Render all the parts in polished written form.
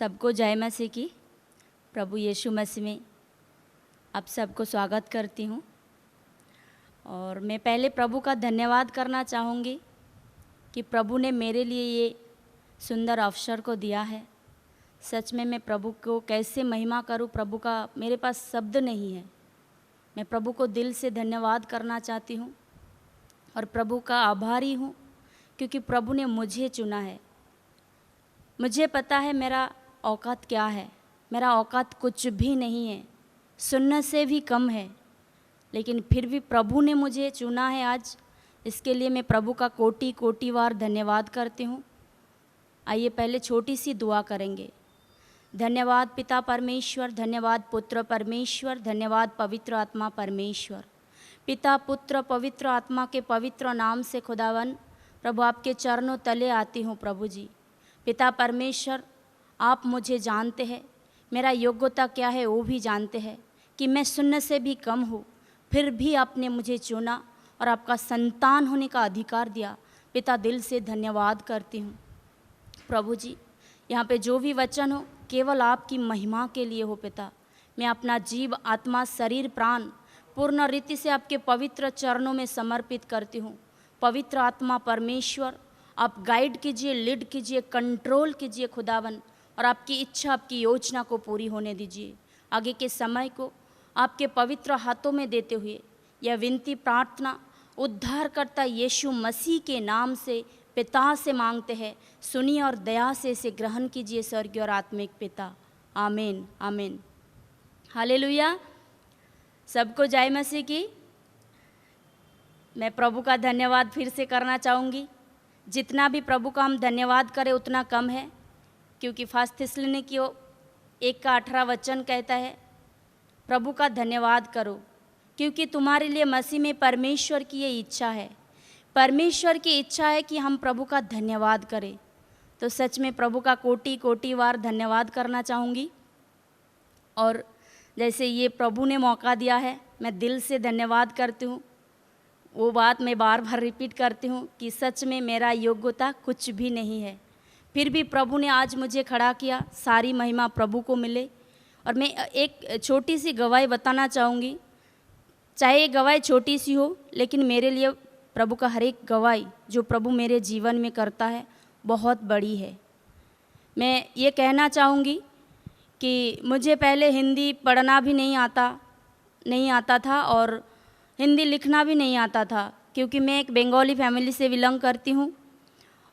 सबको जय मसीह की। प्रभु यीशु मसीह में आप सबको स्वागत करती हूँ। और मैं पहले प्रभु का धन्यवाद करना चाहूँगी कि प्रभु ने मेरे लिए ये सुंदर अवसर को दिया है। सच में मैं प्रभु को कैसे महिमा करूँ, प्रभु का मेरे पास शब्द नहीं है। मैं प्रभु को दिल से धन्यवाद करना चाहती हूँ और प्रभु का आभारी हूँ क्योंकि प्रभु ने मुझे चुना है। मुझे पता है मेरा औकात क्या है। मेरा औकात कुछ भी नहीं है, सुनने से भी कम है, लेकिन फिर भी प्रभु ने मुझे चुना है आज। इसके लिए मैं प्रभु का कोटि कोटि बार धन्यवाद करती हूँ। आइए पहले छोटी सी दुआ करेंगे। धन्यवाद पिता परमेश्वर, धन्यवाद पुत्र परमेश्वर, धन्यवाद पवित्र आत्मा परमेश्वर। पिता पुत्र पवित्र आत्मा के पवित्र नाम से खुदावन प्रभु आपके चरणों तले आती हूँ। प्रभु जी पिता परमेश्वर, आप मुझे जानते हैं, मेरा योग्यता क्या है वो भी जानते हैं कि मैं सुनने से भी कम हूँ, फिर भी आपने मुझे चुना और आपका संतान होने का अधिकार दिया। पिता दिल से धन्यवाद करती हूँ। प्रभु जी यहाँ पे जो भी वचन हो केवल आपकी महिमा के लिए हो। पिता मैं अपना जीव आत्मा शरीर प्राण पूर्ण रीति से आपके पवित्र चरणों में समर्पित करती हूँ। पवित्र आत्मा परमेश्वर आप गाइड कीजिए, लीड कीजिए, कंट्रोल कीजिए खुदावन, और आपकी इच्छा आपकी योजना को पूरी होने दीजिए। आगे के समय को आपके पवित्र हाथों में देते हुए यह विनती प्रार्थना उद्धारकर्ता यीशु मसीह के नाम से पिता से मांगते हैं। सुनिए और दया से इसे ग्रहण कीजिए स्वर्गीय और आत्मिक पिता। आमीन आमीन। हालेलुया। सबको जय मसीह की। मैं प्रभु का धन्यवाद फिर से करना चाहूँगी। जितना भी प्रभु का हम धन्यवाद करें उतना कम है, क्योंकि फर्स्ट थिस्सलुनीकियों 1:18 वचन कहता है प्रभु का धन्यवाद करो क्योंकि तुम्हारे लिए मसीह में परमेश्वर की ये इच्छा है। परमेश्वर की इच्छा है कि हम प्रभु का धन्यवाद करें। तो सच में प्रभु का कोटि कोटि बार धन्यवाद करना चाहूँगी। और जैसे ये प्रभु ने मौका दिया है, मैं दिल से धन्यवाद करती हूँ। वो बात मैं बार बार रिपीट करती हूँ कि सच में मेरा योग्यता कुछ भी नहीं है, फिर भी प्रभु ने आज मुझे खड़ा किया। सारी महिमा प्रभु को मिले। और मैं एक छोटी सी गवाही बताना चाहूँगी। चाहे ये गवाही छोटी सी हो, लेकिन मेरे लिए प्रभु का हर एक गवाही जो प्रभु मेरे जीवन में करता है बहुत बड़ी है। मैं ये कहना चाहूँगी कि मुझे पहले हिंदी पढ़ना भी नहीं आता था और हिंदी लिखना भी नहीं आता था, क्योंकि मैं एक बंगाली फैमिली से बिलोंग करती हूँ।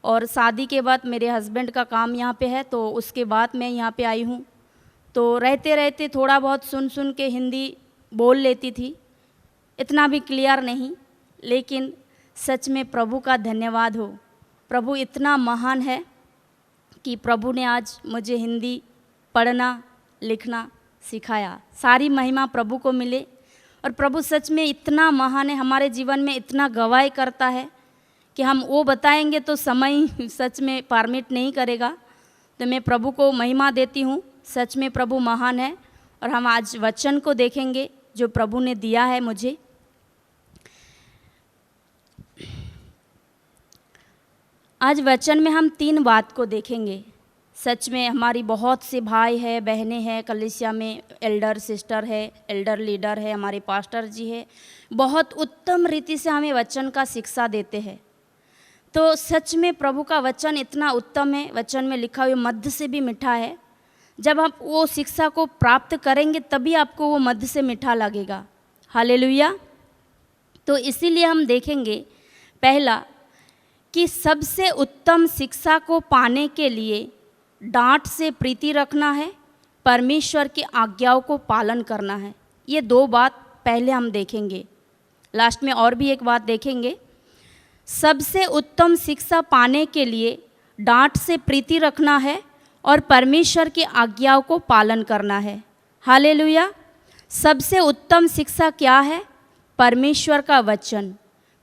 और शादी के बाद मेरे हस्बैंड का काम यहाँ पे है, तो उसके बाद मैं यहाँ पे आई हूँ। तो रहते रहते थोड़ा बहुत सुन के हिंदी बोल लेती थी, इतना भी क्लियर नहीं। लेकिन सच में प्रभु का धन्यवाद हो। प्रभु इतना महान है कि प्रभु ने आज मुझे हिंदी पढ़ना लिखना सिखाया। सारी महिमा प्रभु को मिले। और प्रभु सच में इतना महान है, हमारे जीवन में इतना गवाही करता है कि हम वो बताएंगे तो समय सच में परमिट नहीं करेगा। तो मैं प्रभु को महिमा देती हूँ। सच में प्रभु महान है। और हम आज वचन को देखेंगे जो प्रभु ने दिया है मुझे। आज वचन में हम 3 बात को देखेंगे। सच में हमारी बहुत से भाई है, बहनें हैं, कलीसिया में एल्डर सिस्टर है, एल्डर लीडर है, हमारे पास्टर जी है, बहुत उत्तम रीति से हमें वचन का शिक्षा देते हैं। तो सच में प्रभु का वचन इतना उत्तम है। वचन में लिखा हुआ मध्य से भी मीठा है। जब आप वो शिक्षा को प्राप्त करेंगे तभी आपको वो मध्य से मीठा लगेगा। हालेलुया। तो इसीलिए हम देखेंगे पहला कि सबसे उत्तम शिक्षा को पाने के लिए डांट से प्रीति रखना है, परमेश्वर की आज्ञाओं को पालन करना है। ये 2 बात पहले हम देखेंगे। लास्ट में और भी एक बात देखेंगे। सबसे उत्तम शिक्षा पाने के लिए डांट से प्रीति रखना है और परमेश्वर की आज्ञाओं को पालन करना है। हालेलुया। सबसे उत्तम शिक्षा क्या है? परमेश्वर का वचन।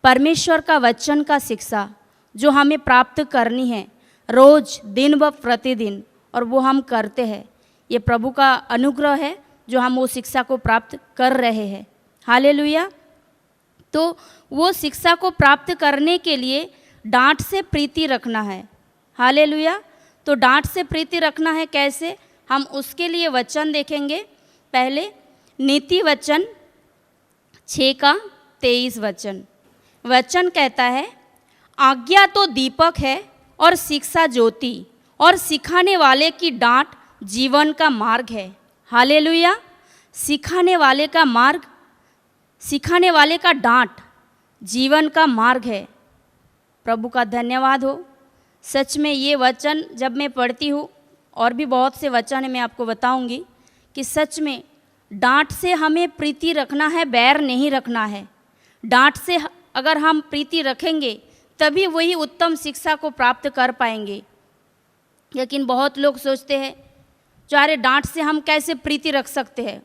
परमेश्वर का वचन का शिक्षा जो हमें प्राप्त करनी है रोज दिन व प्रतिदिन, और वो हम करते हैं। ये प्रभु का अनुग्रह है जो हम वो शिक्षा को प्राप्त कर रहे हैं। हालेलुया। तो वो शिक्षा को प्राप्त करने के लिए डांट से प्रीति रखना है। हालेलुया। तो डांट से प्रीति रखना है कैसे, हम उसके लिए वचन देखेंगे। पहले नीति वचन 6:23 वचन कहता है, आज्ञा तो दीपक है और शिक्षा ज्योति, और सिखाने वाले की डांट जीवन का मार्ग है। हालेलुया। सिखाने वाले का मार्ग, सिखाने वाले का डांट जीवन का मार्ग है। प्रभु का धन्यवाद हो। सच में ये वचन जब मैं पढ़ती हूँ, और भी बहुत से वचन है मैं आपको बताऊंगी, कि सच में डांट से हमें प्रीति रखना है, बैर नहीं रखना है। डांट से अगर हम प्रीति रखेंगे तभी वही उत्तम शिक्षा को प्राप्त कर पाएंगे। लेकिन बहुत लोग सोचते हैं, जो अरे डांट से हम कैसे प्रीति रख सकते हैं,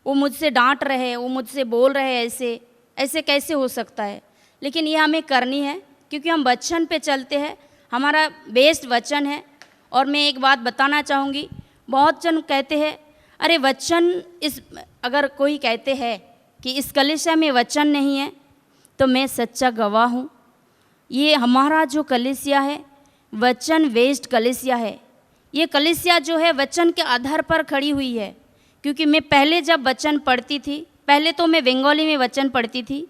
वो मुझसे डांट रहे हैं, वो मुझसे बोल रहे हैं, ऐसे ऐसे कैसे हो सकता है। लेकिन ये हमें करनी है, क्योंकि हम वचन पे चलते हैं, हमारा बेस्ट वचन है। और मैं एक बात बताना चाहूँगी, बहुत जन कहते हैं अरे वचन इस, अगर कोई कहते हैं कि इस कलीसिया में वचन नहीं है, तो मैं सच्चा गवाह हूँ। ये हमारा जो कलीसिया है वचन वेस्ट कलीसिया है। ये कलीसिया जो है वचन के आधार पर खड़ी हुई है। क्योंकि मैं पहले जब वचन पढ़ती थी, पहले तो मैं बंगाली में वचन पढ़ती थी,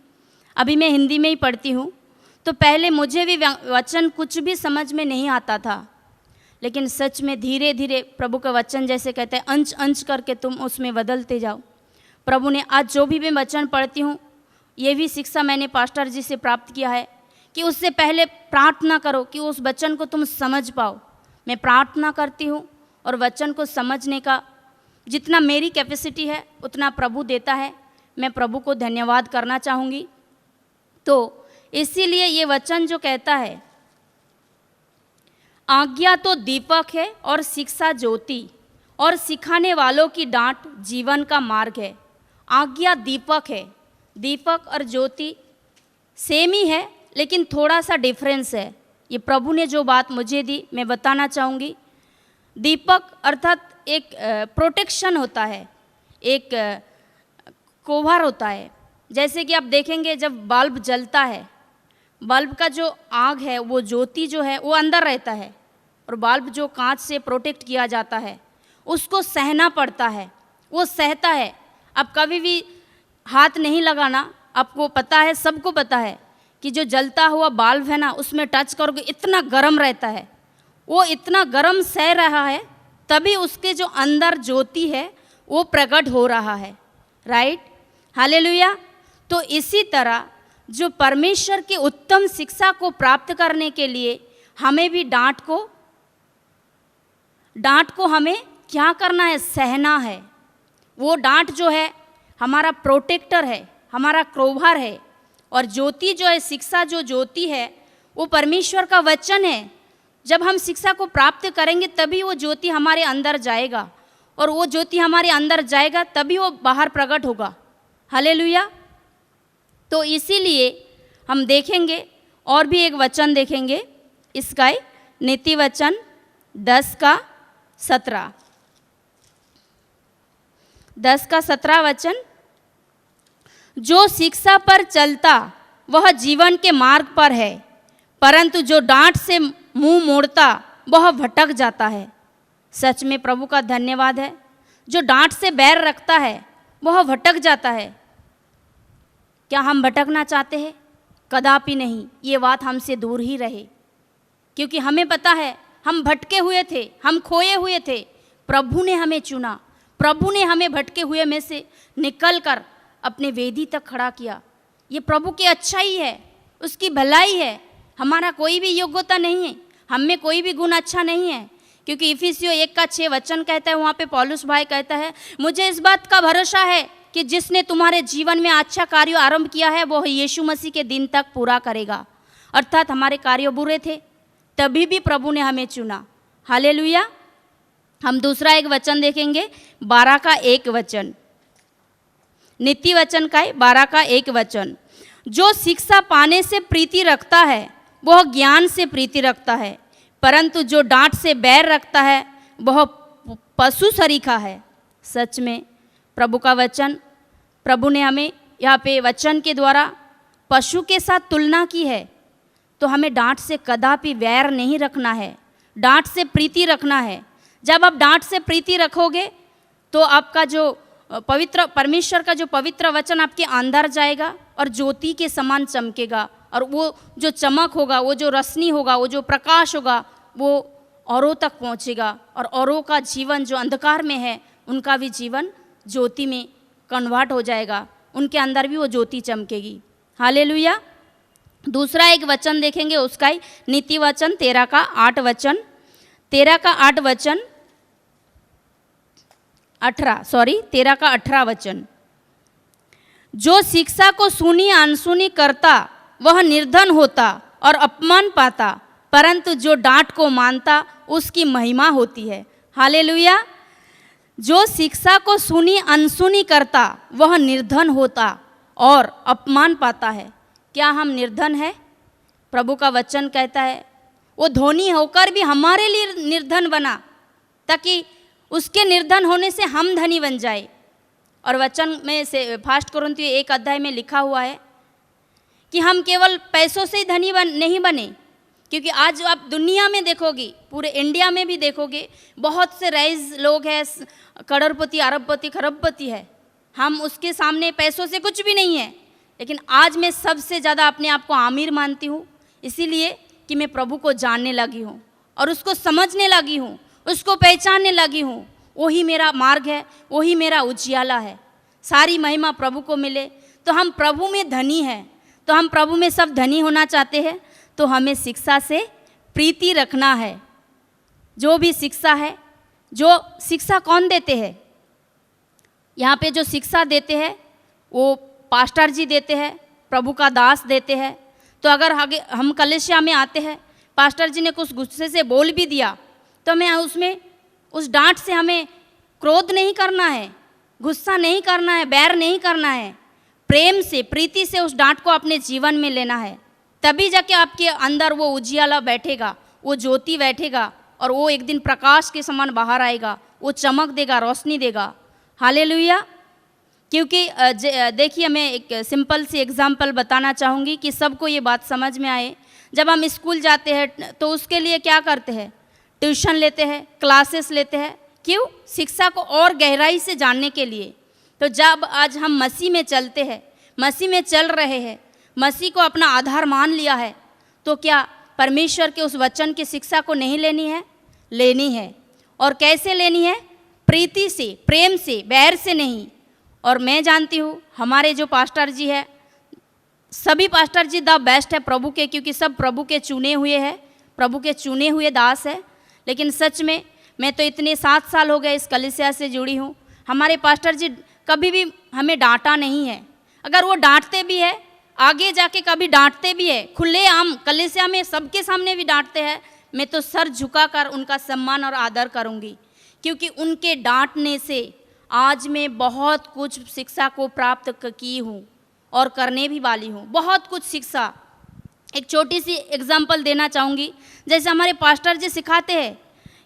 अभी मैं हिंदी में ही पढ़ती हूँ, तो पहले मुझे भी वचन कुछ भी समझ में नहीं आता था। लेकिन सच में धीरे धीरे प्रभु का वचन जैसे कहते हैं, अंश अंश करके तुम उसमें बदलते जाओ। प्रभु ने आज जो भी मैं वचन पढ़ती हूँ, ये भी शिक्षा मैंने पास्टर जी से प्राप्त किया है कि उससे पहले प्रार्थना करो कि उस वचन को तुम समझ पाओ। मैं प्रार्थना करती हूँ और वचन को समझने का जितना मेरी कैपेसिटी है उतना प्रभु देता है। मैं प्रभु को धन्यवाद करना चाहूँगी। तो इसीलिए ये वचन जो कहता है, आज्ञा तो दीपक है और शिक्षा ज्योति, और सिखाने वालों की डांट जीवन का मार्ग है। आज्ञा दीपक है, दीपक और ज्योति सेम ही है, लेकिन थोड़ा सा डिफरेंस है। ये प्रभु ने जो बात मुझे दी मैं बताना चाहूँगी। दीपक अर्थात एक प्रोटेक्शन होता है, एक कोभार होता है। जैसे कि आप देखेंगे जब बल्ब जलता है, बल्ब का जो आग है, वो ज्योति जो है वो अंदर रहता है, और बल्ब जो कांच से प्रोटेक्ट किया जाता है उसको सहना पड़ता है, वो सहता है। अब कभी भी हाथ नहीं लगाना, आपको पता है, सबको पता है कि जो जलता हुआ बल्ब है ना, उसमें टच करोगे इतना गर्म रहता है, वो इतना गर्म सह रहा है, तभी उसके जो अंदर ज्योति है वो प्रकट हो रहा है। Right, hallelujah. तो इसी तरह जो परमेश्वर की उत्तम शिक्षा को प्राप्त करने के लिए हमें भी डांट को हमें क्या करना है, सहना है। वो डांट जो है हमारा प्रोटेक्टर है, हमारा क्रोभार है। और ज्योति जो है, शिक्षा जो ज्योति है, वो परमेश्वर का वचन है। जब हम शिक्षा को प्राप्त करेंगे तभी वो ज्योति हमारे अंदर जाएगा, और वो ज्योति हमारे अंदर जाएगा तभी वो बाहर प्रकट होगा। हालेलुया। तो इसीलिए हम देखेंगे, और भी एक वचन देखेंगे, इसका नीति वचन 10:17 वचन, जो शिक्षा पर चलता वह जीवन के मार्ग पर है, परंतु जो डांट से मुंह मोड़ता वह भटक जाता है। सच में प्रभु का धन्यवाद है। जो डांट से बैर रखता है वह भटक जाता है। क्या हम भटकना चाहते हैं? कदापि नहीं। ये बात हमसे दूर ही रहे, क्योंकि हमें पता है हम भटके हुए थे, हम खोए हुए थे। प्रभु ने हमें चुना, प्रभु ने हमें भटके हुए में से निकल कर अपने वेदी तक खड़ा किया। ये प्रभु की अच्छाई है, उसकी भलाई है। हमारा कोई भी योग्यता नहीं है, हम में कोई भी गुण अच्छा नहीं है। क्योंकि इफिसियों 1:6 वचन कहता है, वहाँ पे पौलुस भाई कहता है, मुझे इस बात का भरोसा है कि जिसने तुम्हारे जीवन में अच्छा कार्य आरंभ किया है वो यीशु मसीह के दिन तक पूरा करेगा। अर्थात हमारे कार्य बुरे थे, तभी भी प्रभु ने हमें चुना। हालेलुया। हम दूसरा एक वचन देखेंगे, 12:1 नीति वचन का 12:1, जो शिक्षा पाने से प्रीति रखता है वह ज्ञान से प्रीति रखता है, परंतु जो डांट से बैर रखता है वह पशु सरीखा है। सच में प्रभु का वचन, प्रभु ने हमें यहाँ पे वचन के द्वारा पशु के साथ तुलना की है। तो हमें डांट से कदापि वैर नहीं रखना है, डांट से प्रीति रखना है। जब आप डांट से प्रीति रखोगे तो आपका जो पवित्र परमेश्वर का जो पवित्र वचन आपके अंदर जाएगा और ज्योति के समान चमकेगा, और वो जो चमक होगा, वो जो रोशनी होगा, वो जो प्रकाश होगा, वो औरों तक पहुंचेगा, और औरों का जीवन जो अंधकार में है उनका भी जीवन ज्योति में कन्वर्ट हो जाएगा, उनके अंदर भी वो ज्योति चमकेगी। हालेलुया। दूसरा एक वचन देखेंगे, उसका ही नीति वचन 13 का 8 वचन, 13 का 8 वचन 13 का 18 वचन। जो शिक्षा को सुनी अनसुनी करता वह निर्धन होता और अपमान पाता, परंतु जो डांट को मानता उसकी महिमा होती है। हालेलुया। जो शिक्षा को सुनी अनसुनी करता वह निर्धन होता और अपमान पाता है। क्या हम निर्धन है? प्रभु का वचन कहता है वो धनी होकर भी हमारे लिए निर्धन बना, ताकि उसके निर्धन होने से हम धनी बन जाए। और वचन में से फर्स्ट कोरिन्थियों 1 अध्याय में लिखा हुआ है कि हम केवल पैसों से ही धनी नहीं बने, क्योंकि आज आप दुनिया में देखोगे, पूरे इंडिया में भी देखोगे, बहुत से रईस लोग हैं, करोड़पति, अरबपति, खरबपति है। हम उसके सामने पैसों से कुछ भी नहीं है। लेकिन आज मैं सबसे ज़्यादा अपने आप को आमिर मानती हूँ, इसीलिए कि मैं प्रभु को जानने लगी हूँ और उसको समझने लगी हूँ, उसको पहचानने लगी हूँ। वही मेरा मार्ग है, वही मेरा उजियाला है। सारी महिमा प्रभु को मिले। तो हम प्रभु में धनी हैं, तो हम प्रभु में सब धनी होना चाहते हैं, तो हमें शिक्षा से प्रीति रखना है। जो भी शिक्षा है, जो शिक्षा कौन देते हैं? यहाँ पे जो शिक्षा देते हैं वो पास्टर जी देते हैं, प्रभु का दास देते हैं। तो अगर हम कलीसिया में आते हैं, पास्टर जी ने कुछ गुस्से से बोल भी दिया, तो हमें उसमें उस डांट से हमें क्रोध नहीं करना है, गुस्सा नहीं करना है, बैर नहीं करना है। प्रेम से, प्रीति से उस डांट को अपने जीवन में लेना है। तभी जाके आपके अंदर वो उजियाला बैठेगा, वो ज्योति बैठेगा, और वो एक दिन प्रकाश के समान बाहर आएगा, वो चमक देगा, रोशनी देगा। हालेलुया। क्योंकि देखिए, मैं एक सिंपल सी एग्जाम्पल बताना चाहूँगी कि सबको ये बात समझ में आए। जब हम स्कूल जाते हैं तो उसके लिए क्या करते हैं? ट्यूशन लेते हैं, क्लासेस लेते हैं। क्यों? शिक्षा को और गहराई से जानने के लिए। तो जब आज हम मसीह में चलते हैं, मसीह में चल रहे हैं, मसीह को अपना आधार मान लिया है, तो क्या परमेश्वर के उस वचन की शिक्षा को नहीं लेनी है? लेनी है। और कैसे लेनी है? प्रीति से, प्रेम से, बैर से नहीं। और मैं जानती हूँ हमारे जो पास्टर जी है, सभी पास्टर जी द बेस्ट है प्रभु के, क्योंकि सब प्रभु के चुने हुए हैं, प्रभु के चुने हुए दास है। लेकिन सच में मैं तो इतने 7 साल हो गए इस कलीसिया से जुड़ी हूँ, हमारे पास्टर जी कभी भी हमें डांटा नहीं है। अगर वो डांटते भी है, आगे जाके कभी डांटते भी है, खुले आम कलीसिया में सबके सामने भी डांटते हैं, मैं तो सर झुकाकर उनका सम्मान और आदर करूँगी, क्योंकि उनके डांटने से आज मैं बहुत कुछ शिक्षा को प्राप्त की हूँ और करने भी वाली हूँ। बहुत कुछ शिक्षा। एक छोटी सी एग्जाम्पल देना चाहूँगी। जैसे हमारे पास्टर जी सिखाते हैं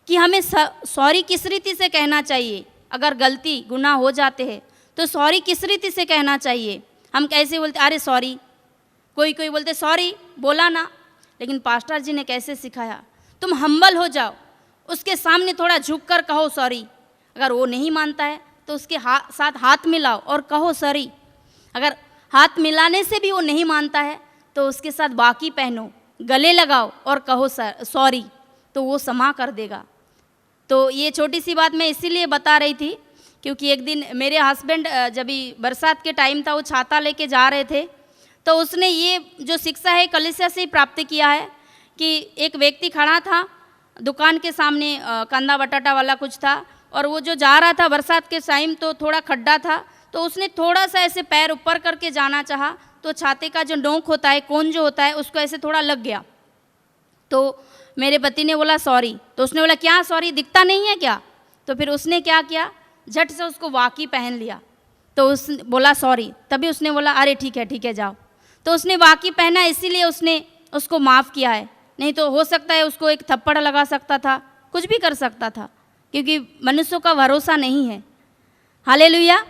कि हमें सॉरी किस रीति से कहना चाहिए। अगर गलती गुनाह हो जाते हैं तो सॉरी किस रीति से कहना चाहिए। हम कैसे बोलते, अरे सॉरी, कोई बोलते सॉरी बोला ना। लेकिन पास्टर जी ने कैसे सिखाया, तुम हम्बल हो जाओ, उसके सामने थोड़ा झुक कर कहो सॉरी। अगर वो नहीं मानता है तो उसके साथ हाथ मिलाओ और कहो सॉरी। अगर हाथ मिलाने से भी वो नहीं मानता है तो उसके साथ बाकी पहनो, गले लगाओ और कहो सॉरी, तो वो क्षमा कर देगा। तो ये छोटी सी बात मैं इसीलिए बता रही थी क्योंकि एक दिन मेरे हस्बैंड जब बरसात के टाइम था, वो छाता लेके जा रहे थे, तो उसने ये जो शिक्षा है कलीसिया से ही प्राप्त किया है कि एक व्यक्ति खड़ा था दुकान के सामने, कंदा बटाटा वाला कुछ था, और वो जो जा रहा था बरसात के टाइम, तो थोड़ा खड्डा था, तो उसने थोड़ा सा ऐसे पैर ऊपर करके जाना चाहा, तो छाते का जो नोक होता है, कोन जो होता है, उसको ऐसे थोड़ा लग गया। तो मेरे पति ने बोला सॉरी, तो उसने बोला क्या सॉरी, दिखता नहीं है क्या? तो फिर उसने क्या किया, झट से उसको वाकी पहन लिया। तो उस बोला सॉरी, तभी उसने बोला अरे ठीक है जाओ। तो उसने वाकी पहना, इसीलिए उसने उसको माफ़ किया है। नहीं तो हो सकता है उसको एक थप्पड़ लगा सकता था, कुछ भी कर सकता था, क्योंकि मनुष्यों का भरोसा नहीं है। हालेलुया।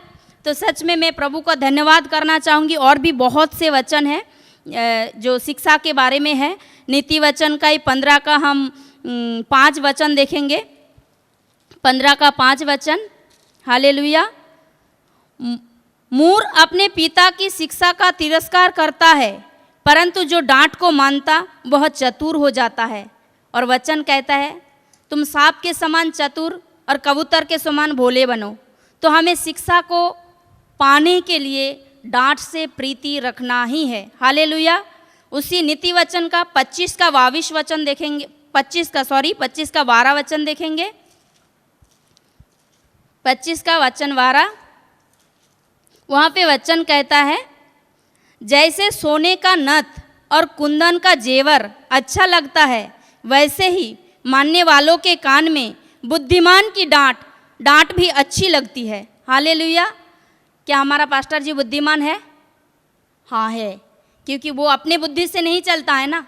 तो सच में मैं प्रभु का धन्यवाद करना चाहूँगी। और भी बहुत से वचन हैं जो शिक्षा के बारे में है। नीति वचन का ही 15 का हम 5 वचन देखेंगे, 15 का 5 वचन। हालेलुया। मूर्ख अपने पिता की शिक्षा का तिरस्कार करता है, परंतु जो डांट को मानता वह चतुर हो जाता है। और वचन कहता है, तुम सांप के समान चतुर और कबूतर के समान भोले बनो। तो हमें शिक्षा को पाने के लिए डांट से प्रीति रखना ही है। हालेलुया। उसी नीति वचन का 25 का 22 वचन देखेंगे, 25 का 12 वचन देखेंगे। 25 का वचन 12, वहाँ पे वचन कहता है, जैसे सोने का नथ और कुंदन का जेवर अच्छा लगता है, वैसे ही मानने वालों के कान में बुद्धिमान की डांट भी अच्छी लगती है। हालेलुया। क्या हमारा पास्टर जी बुद्धिमान है? हाँ है, क्योंकि वो अपने बुद्धि से नहीं चलता है ना,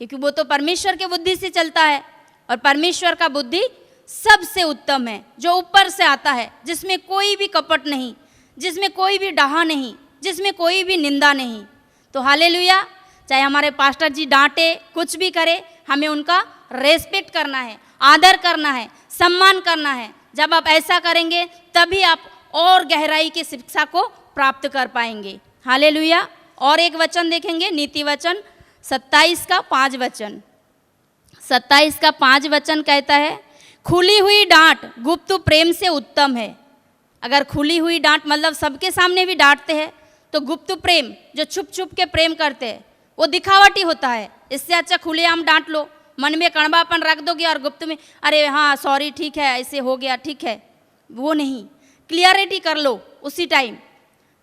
क्योंकि वो तो परमेश्वर के बुद्धि से चलता है। और परमेश्वर का बुद्धि सबसे उत्तम है, जो ऊपर से आता है, जिसमें कोई भी कपट नहीं, जिसमें कोई भी डाहा नहीं, जिसमें कोई भी निंदा नहीं। तो हालेलुया। चाहे हमारे पास्टर जी डांटे, कुछ भी करे, हमें उनका रेस्पेक्ट करना है, आदर करना है, सम्मान करना है। जब आप ऐसा करेंगे तभी आप और गहराई की शिक्षा को प्राप्त कर पाएंगे। हालेलुया। और एक वचन देखेंगे, नीति वचन 27 का 5 वचन। 27 का 5 वचन कहता है, खुली हुई डांट गुप्त प्रेम से उत्तम है। अगर खुली हुई डांट मतलब सबके सामने भी डांटते हैं, तो गुप्त प्रेम जो छुप छुप के प्रेम करते हैं वो दिखावटी होता है। इससे अच्छा खुलेआम डांट लो, मन में कड़वापन रख दोगे और गुप्त में अरे हाँ सॉरी ठीक है, ऐसे हो गया ठीक है, वो नहीं, क्लियरिटी कर लो उसी टाइम।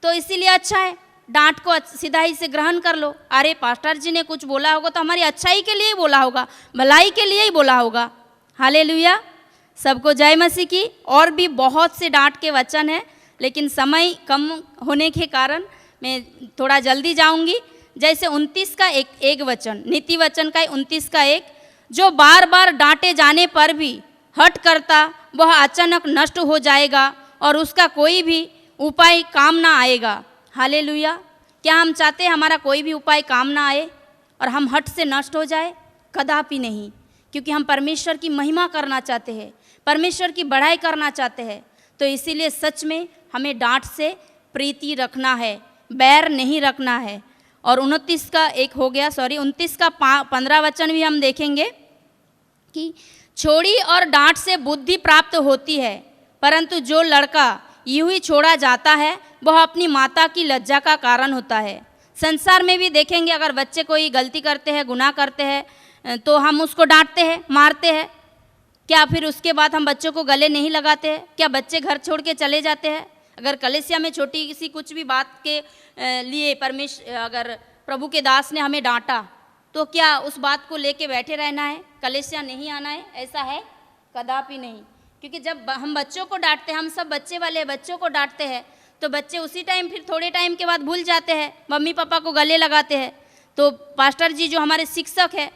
तो इसीलिए अच्छा है, डांट को सीधाई से ग्रहण कर लो। अरे पास्टर जी ने कुछ बोला होगा तो हमारी अच्छाई के लिए ही बोला होगा, भलाई के लिए ही बोला होगा। हालेलुया। सबको जय मसीह की। और भी बहुत से डांट के वचन हैं, लेकिन समय कम होने के कारण मैं थोड़ा जल्दी जाऊंगी। जैसे 29 का एक वचन, नीति वचन का 29 का 1, जो बार बार डांटे जाने पर भी हट करता वह अचानक नष्ट हो जाएगा और उसका कोई भी उपाय काम ना आएगा। हालेलुया। क्या हम चाहते हैं हमारा कोई भी उपाय काम ना आए और हम हट से नष्ट हो जाए? कदापि नहीं, क्योंकि हम परमेश्वर की महिमा करना चाहते हैं, परमेश्वर की बढ़ाई करना चाहते हैं। तो इसीलिए सच में हमें डांट से प्रीति रखना है, बैर नहीं रखना है। और 29 का 1 हो गया, 29 का 15 वचन भी हम देखेंगे कि छोड़ी और डांट से बुद्धि प्राप्त होती है, परंतु जो लड़का यूं ही छोड़ा जाता है वह अपनी माता की लज्जा का कारण होता है। संसार में भी देखेंगे, अगर बच्चे कोई गलती करते हैं, गुनाह करते हैं, तो हम उसको डांटते हैं, मारते हैं। क्या फिर उसके बाद हम बच्चों को गले नहीं लगाते हैं? क्या बच्चे घर छोड़ के चले जाते हैं? अगर कलीसिया में छोटी सी कुछ भी बात के लिए अगर प्रभु के दास ने हमें डांटा, तो क्या उस बात को लेके बैठे रहना है, कलीसिया नहीं आना है? ऐसा है? कदापि नहीं। क्योंकि जब हम बच्चों को डांटते हैं, हम सब बच्चे वाले बच्चों को डांटते हैं, तो बच्चे उसी टाइम फिर थोड़े टाइम के बाद भूल जाते हैं, मम्मी पापा को गले लगाते हैं। तो पास्टर जी जो हमारे शिक्षक हैं,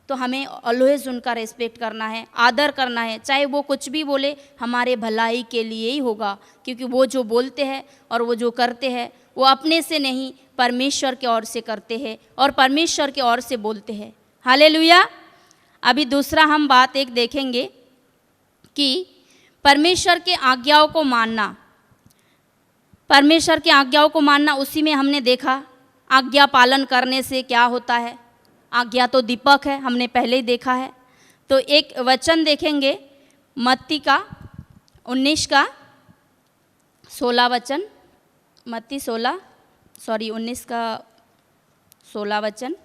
तो हमें ऑलवेज उनका रेस्पेक्ट करना है, आदर करना है। चाहे वो कुछ भी बोले, हमारे भलाई के लिए ही होगा, क्योंकि वो जो बोलते हैं और वो जो करते हैं वो अपने से नहीं, परमेश्वर के ओर से करते हैं और परमेश्वर के ओर से बोलते हैं। हालेलुया। अभी दूसरा हम बात एक देखेंगे कि परमेश्वर के आज्ञाओं को मानना। परमेश्वर की आज्ञाओं को मानना, उसी में हमने देखा आज्ञा पालन करने से क्या होता है। आज्ञा तो दीपक है, हमने पहले ही देखा है। तो एक वचन देखेंगे, मत्ती का 19 का 16 वचन, मत्ती 19 का 16 वचन।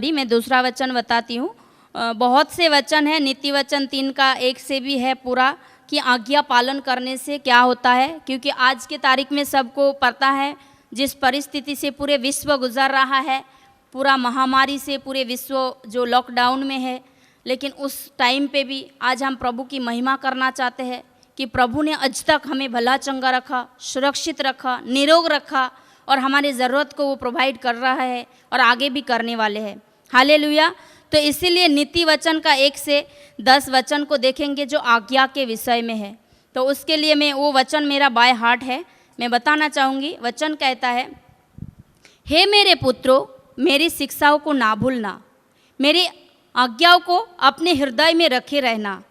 मैं दूसरा वचन बताती हूँ। बहुत से वचन है, नीति वचन 3 का 1 से भी है पूरा, कि आज्ञा पालन करने से क्या होता है। क्योंकि आज के तारीख में सबको पता है जिस परिस्थिति से पूरे विश्व गुजर रहा है, पूरा महामारी से पूरे विश्व जो लॉकडाउन में है, लेकिन उस टाइम पे भी आज हम प्रभु की महिमा करना चाहते हैं कि प्रभु ने आज तक हमें भला चंगा रखा, सुरक्षित रखा, निरोग रखा और हमारी ज़रूरत को वो प्रोवाइड कर रहा है और आगे भी करने वाले हैं। हालेलुया। तो इसीलिए नीति वचन का 1 से 10 वचन को देखेंगे जो आज्ञा के विषय में है। तो उसके लिए मैं वो वचन मेरा बाय हार्ट है, मैं बताना चाहूँगी। वचन कहता है, हे मेरे पुत्रों, मेरी शिक्षाओं को ना भूलना, मेरी आज्ञाओं को अपने हृदय में रखे रहना।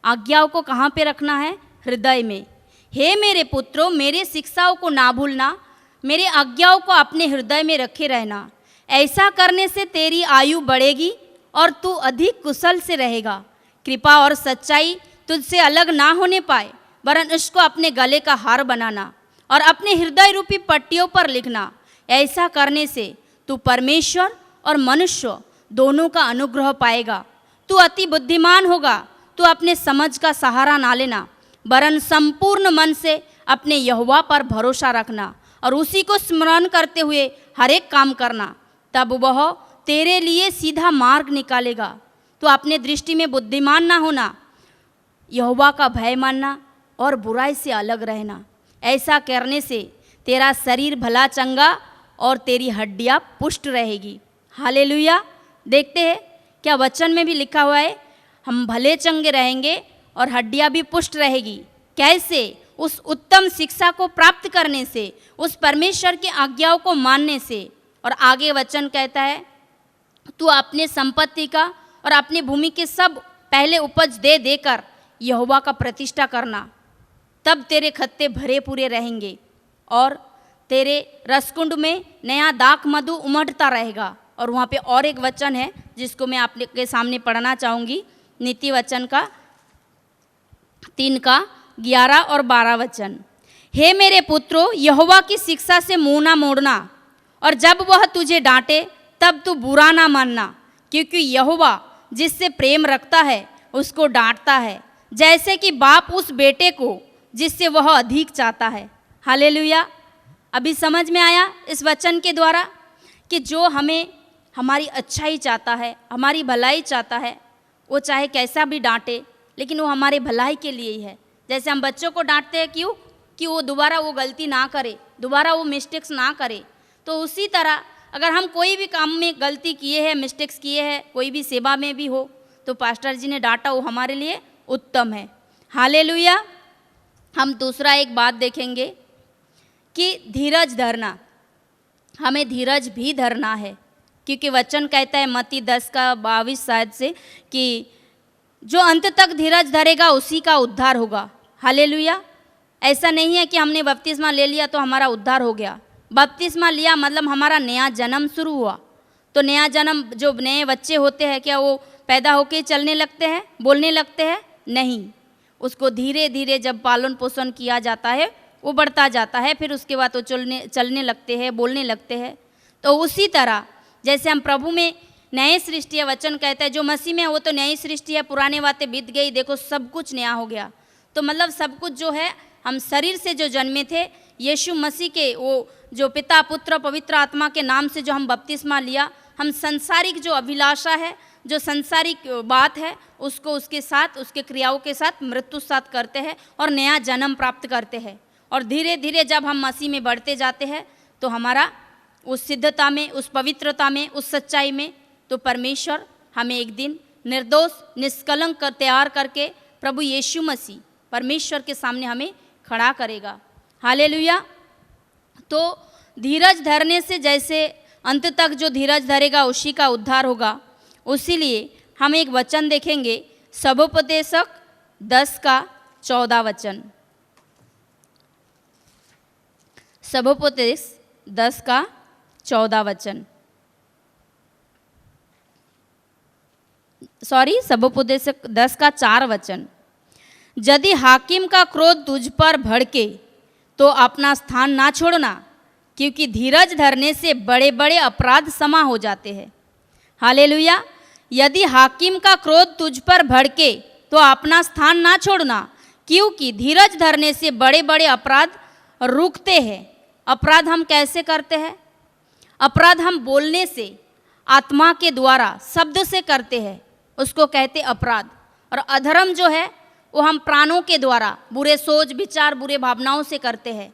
आज्ञाओं को कहाँ पे रखना है? हृदय में। हे मेरे पुत्रों, मेरी शिक्षाओं को ना भूलना, मेरी आज्ञाओं को अपने हृदय में रखे रहना। ऐसा करने से तेरी आयु बढ़ेगी और तू अधिक कुशल से रहेगा। कृपा और सच्चाई तुझसे अलग ना होने पाए, वरन उसको अपने गले का हार बनाना और अपने हृदय रूपी पट्टियों पर लिखना। ऐसा करने से तू परमेश्वर और मनुष्य दोनों का अनुग्रह पाएगा। तू अति बुद्धिमान होगा। तू अपने समझ का सहारा ना लेना, वरन संपूर्ण मन से अपने यहोवा पर भरोसा रखना और उसी को स्मरण करते हुए हर एक काम करना। तब वह तेरे लिए सीधा मार्ग निकालेगा। तो अपने दृष्टि में बुद्धिमान ना होना, यहोवा का भय मानना और बुराई से अलग रहना। ऐसा करने से तेरा शरीर भला चंगा और तेरी हड्डियां पुष्ट रहेगी। हालेलुया। देखते हैं क्या वचन में भी लिखा हुआ है, हम भले चंगे रहेंगे और हड्डियां भी पुष्ट रहेगी। कैसे? उस उत्तम शिक्षा को प्राप्त करने से, उस परमेश्वर की आज्ञाओं को मानने से। और आगे वचन कहता है, तू अपने संपत्ति का और अपनी भूमि के सब पहले उपज दे देकर यहोवा का प्रतिष्ठा करना। तब तेरे खत्ते भरे पूरे रहेंगे और तेरे रसकुंड में नया दाख मधु उमड़ता रहेगा। और वहाँ पे और एक वचन है जिसको मैं आपके सामने पढ़ना चाहूँगी, नीति वचन का 3 का 11 और 12 वचन। हे मेरे पुत्रों, यहोवा की शिक्षा से मुँह ना मोड़ना, और जब वह तुझे डांटे तब तू बुरा ना मानना, क्योंकि यहोवा जिससे प्रेम रखता है उसको डांटता है, जैसे कि बाप उस बेटे को जिससे वह अधिक चाहता है। हालेलुया। अभी समझ में आया इस वचन के द्वारा कि जो हमें हमारी अच्छाई चाहता है, हमारी भलाई चाहता है, वो चाहे कैसा भी डांटे, लेकिन वो हमारे भलाई के लिए ही है। जैसे हम बच्चों को डांटते हैं, क्यों? कि वो दोबारा वो गलती ना करे, दोबारा वो मिस्टेक्स ना करे। तो उसी तरह अगर हम कोई भी काम में गलती किए हैं, मिस्टेक्स किए हैं, कोई भी सेवा में भी हो, तो पास्टर जी ने डांटा, वो हमारे लिए उत्तम है। हालेलुया। हम दूसरा एक बात देखेंगे कि धीरज धरना, हमें धीरज भी धरना है, क्योंकि वचन कहता है मत्ती 10 का 22 शायद से कि जो अंत तक धीरज धरेगा उसी का उद्धार होगा। हालेलुया। ऐसा नहीं है कि हमने बपतिस्मा ले लिया तो हमारा उद्धार हो गया। बपतिस्मा लिया मतलब हमारा नया जन्म शुरू हुआ। तो नया जन्म, जो नए बच्चे होते हैं, क्या वो पैदा होके चलने लगते हैं, बोलने लगते हैं? नहीं, उसको धीरे धीरे जब पालन पोषण किया जाता है वो बढ़ता जाता है, फिर उसके बाद वो चलने लगते हैं, बोलने लगते हैं। तो उसी तरह जैसे हम प्रभु में नई सृष्टि है, वचन कहता है जो मसीह में है वो तो नई सृष्टि है, पुराने बातें बीत गई, देखो सब कुछ नया हो गया। तो मतलब सब कुछ जो है, हम शरीर से जो जन्मे थे, यीशु मसीह के वो जो पिता पुत्र पवित्र आत्मा के नाम से जो हम बपतिस्मा लिया, हम संसारिक जो अभिलाषा है, जो संसारिक बात है, उसको उसके साथ, उसके क्रियाओं के साथ मृत्यु साथ करते हैं और नया जन्म प्राप्त करते हैं। और धीरे धीरे जब हम मसीह में बढ़ते जाते हैं तो हमारा उस सिद्धता में, उस पवित्रता में, उस सच्चाई में, तो परमेश्वर हमें एक दिन निर्दोष निष्कलंक तैयार करके प्रभु यीशु मसीह परमेश्वर के सामने हमें खड़ा करेगा। हालेलुया। तो धीरज धरने से, जैसे अंत तक जो धीरज धरेगा उसी का उद्धार होगा, उसीलिए हम एक वचन देखेंगे, सबोपदेशक 10 का 14 वचन। सबोपदेश 10 का 14 वचन, सबोपदेशक 10 का 4 वचन। यदि हाकिम का क्रोध तुझ पर भड़के तो अपना स्थान ना छोड़ना, क्योंकि धीरज धरने से बड़े बड़े अपराध क्षमा हो जाते हैं। हालेलुया। यदि हाकिम का क्रोध तुझ पर भड़के तो अपना स्थान ना छोड़ना, क्योंकि धीरज धरने से बड़े बड़े अपराध रुकते हैं। अपराध हम कैसे करते हैं? अपराध हम बोलने से, आत्मा के द्वारा, शब्द से करते हैं, उसको कहते अपराध। और अधर्म जो है वो हम प्राणों के द्वारा, बुरे सोच विचार, बुरे भावनाओं से करते हैं।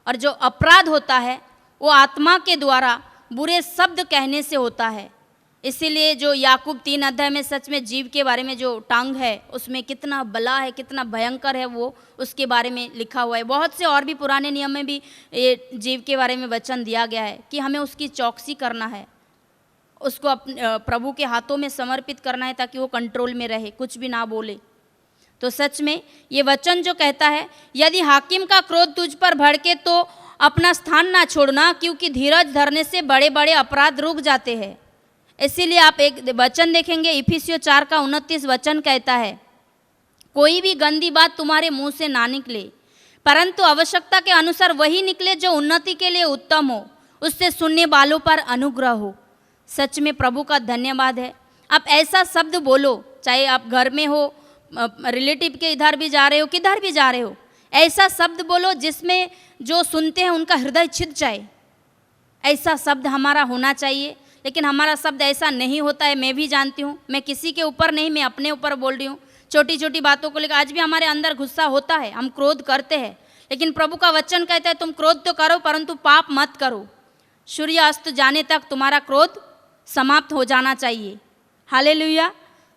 और जो अपराध होता है वो आत्मा के द्वारा बुरे शब्द कहने से होता है। इसीलिए जो याकूब 3 अध्याय में सच में जीव के बारे में जो टांग है उसमें कितना बला है, कितना भयंकर है, वो उसके बारे में लिखा हुआ है। बहुत से और भी पुराने नियम में भी ये जीव के बारे में वचन दिया गया है कि हमें उसकी चौकसी करना है, उसको अपने प्रभु के हाथों में समर्पित करना है ताकि वो कंट्रोल में रहे, कुछ भी ना बोले। तो सच में ये वचन जो कहता है, यदि हाकिम का क्रोध तुझ पर भड़के तो अपना स्थान ना छोड़ना, क्योंकि धीरज धरने से बड़े बड़े अपराध रुक जाते हैं। इसीलिए आप एक वचन देखेंगे, इफिसियों 4 का 29 वचन कहता है, कोई भी गंदी बात तुम्हारे मुंह से ना निकले, परंतु आवश्यकता के अनुसार वही निकले जो उन्नति के लिए उत्तम हो, उससे सुनने वालों पर अनुग्रह हो। सच में प्रभु का धन्यवाद है। आप ऐसा शब्द बोलो, चाहे आप घर में हो, रिलेटिव के इधर भी जा रहे हो, किधर भी जा रहे हो, ऐसा शब्द बोलो जिसमें जो सुनते हैं उनका हृदय छिद जाए। ऐसा शब्द हमारा होना चाहिए, लेकिन हमारा शब्द ऐसा नहीं होता है। मैं भी जानती हूँ, मैं किसी के ऊपर नहीं, मैं अपने ऊपर बोल रही हूँ। छोटी छोटी बातों को लेकर आज भी हमारे अंदर गुस्सा होता है, हम क्रोध करते हैं, लेकिन प्रभु का वचन कहता है तुम क्रोध तो करो परंतु पाप मत करो। सूर्य अस्त जाने तक तुम्हारा क्रोध समाप्त हो जाना चाहिए। हालेलुया।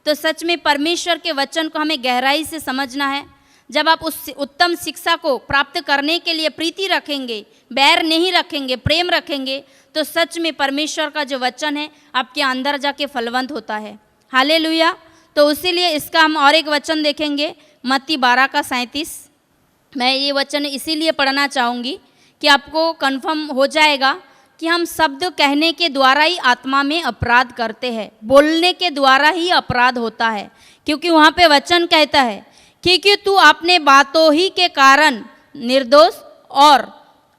तो सच में परमेश्वर के वचन को हमें गहराई से समझना है। जब आप उस उत्तम शिक्षा को प्राप्त करने के लिए प्रीति रखेंगे, बैर नहीं रखेंगे, प्रेम रखेंगे, तो सच में परमेश्वर का जो वचन है आपके अंदर जाके फलवंत होता है। हालेलुया। तो इसीलिए इसका हम और एक वचन देखेंगे, मत्ती 12 का 37। मैं ये वचन इसीलिए पढ़ना चाहूँगी कि आपको कन्फर्म हो जाएगा कि हम शब्द कहने के द्वारा ही आत्मा में अपराध करते हैं, बोलने के द्वारा ही अपराध होता है। क्योंकि वहाँ पे वचन कहता है क्योंकि तू अपने बातों ही के कारण निर्दोष और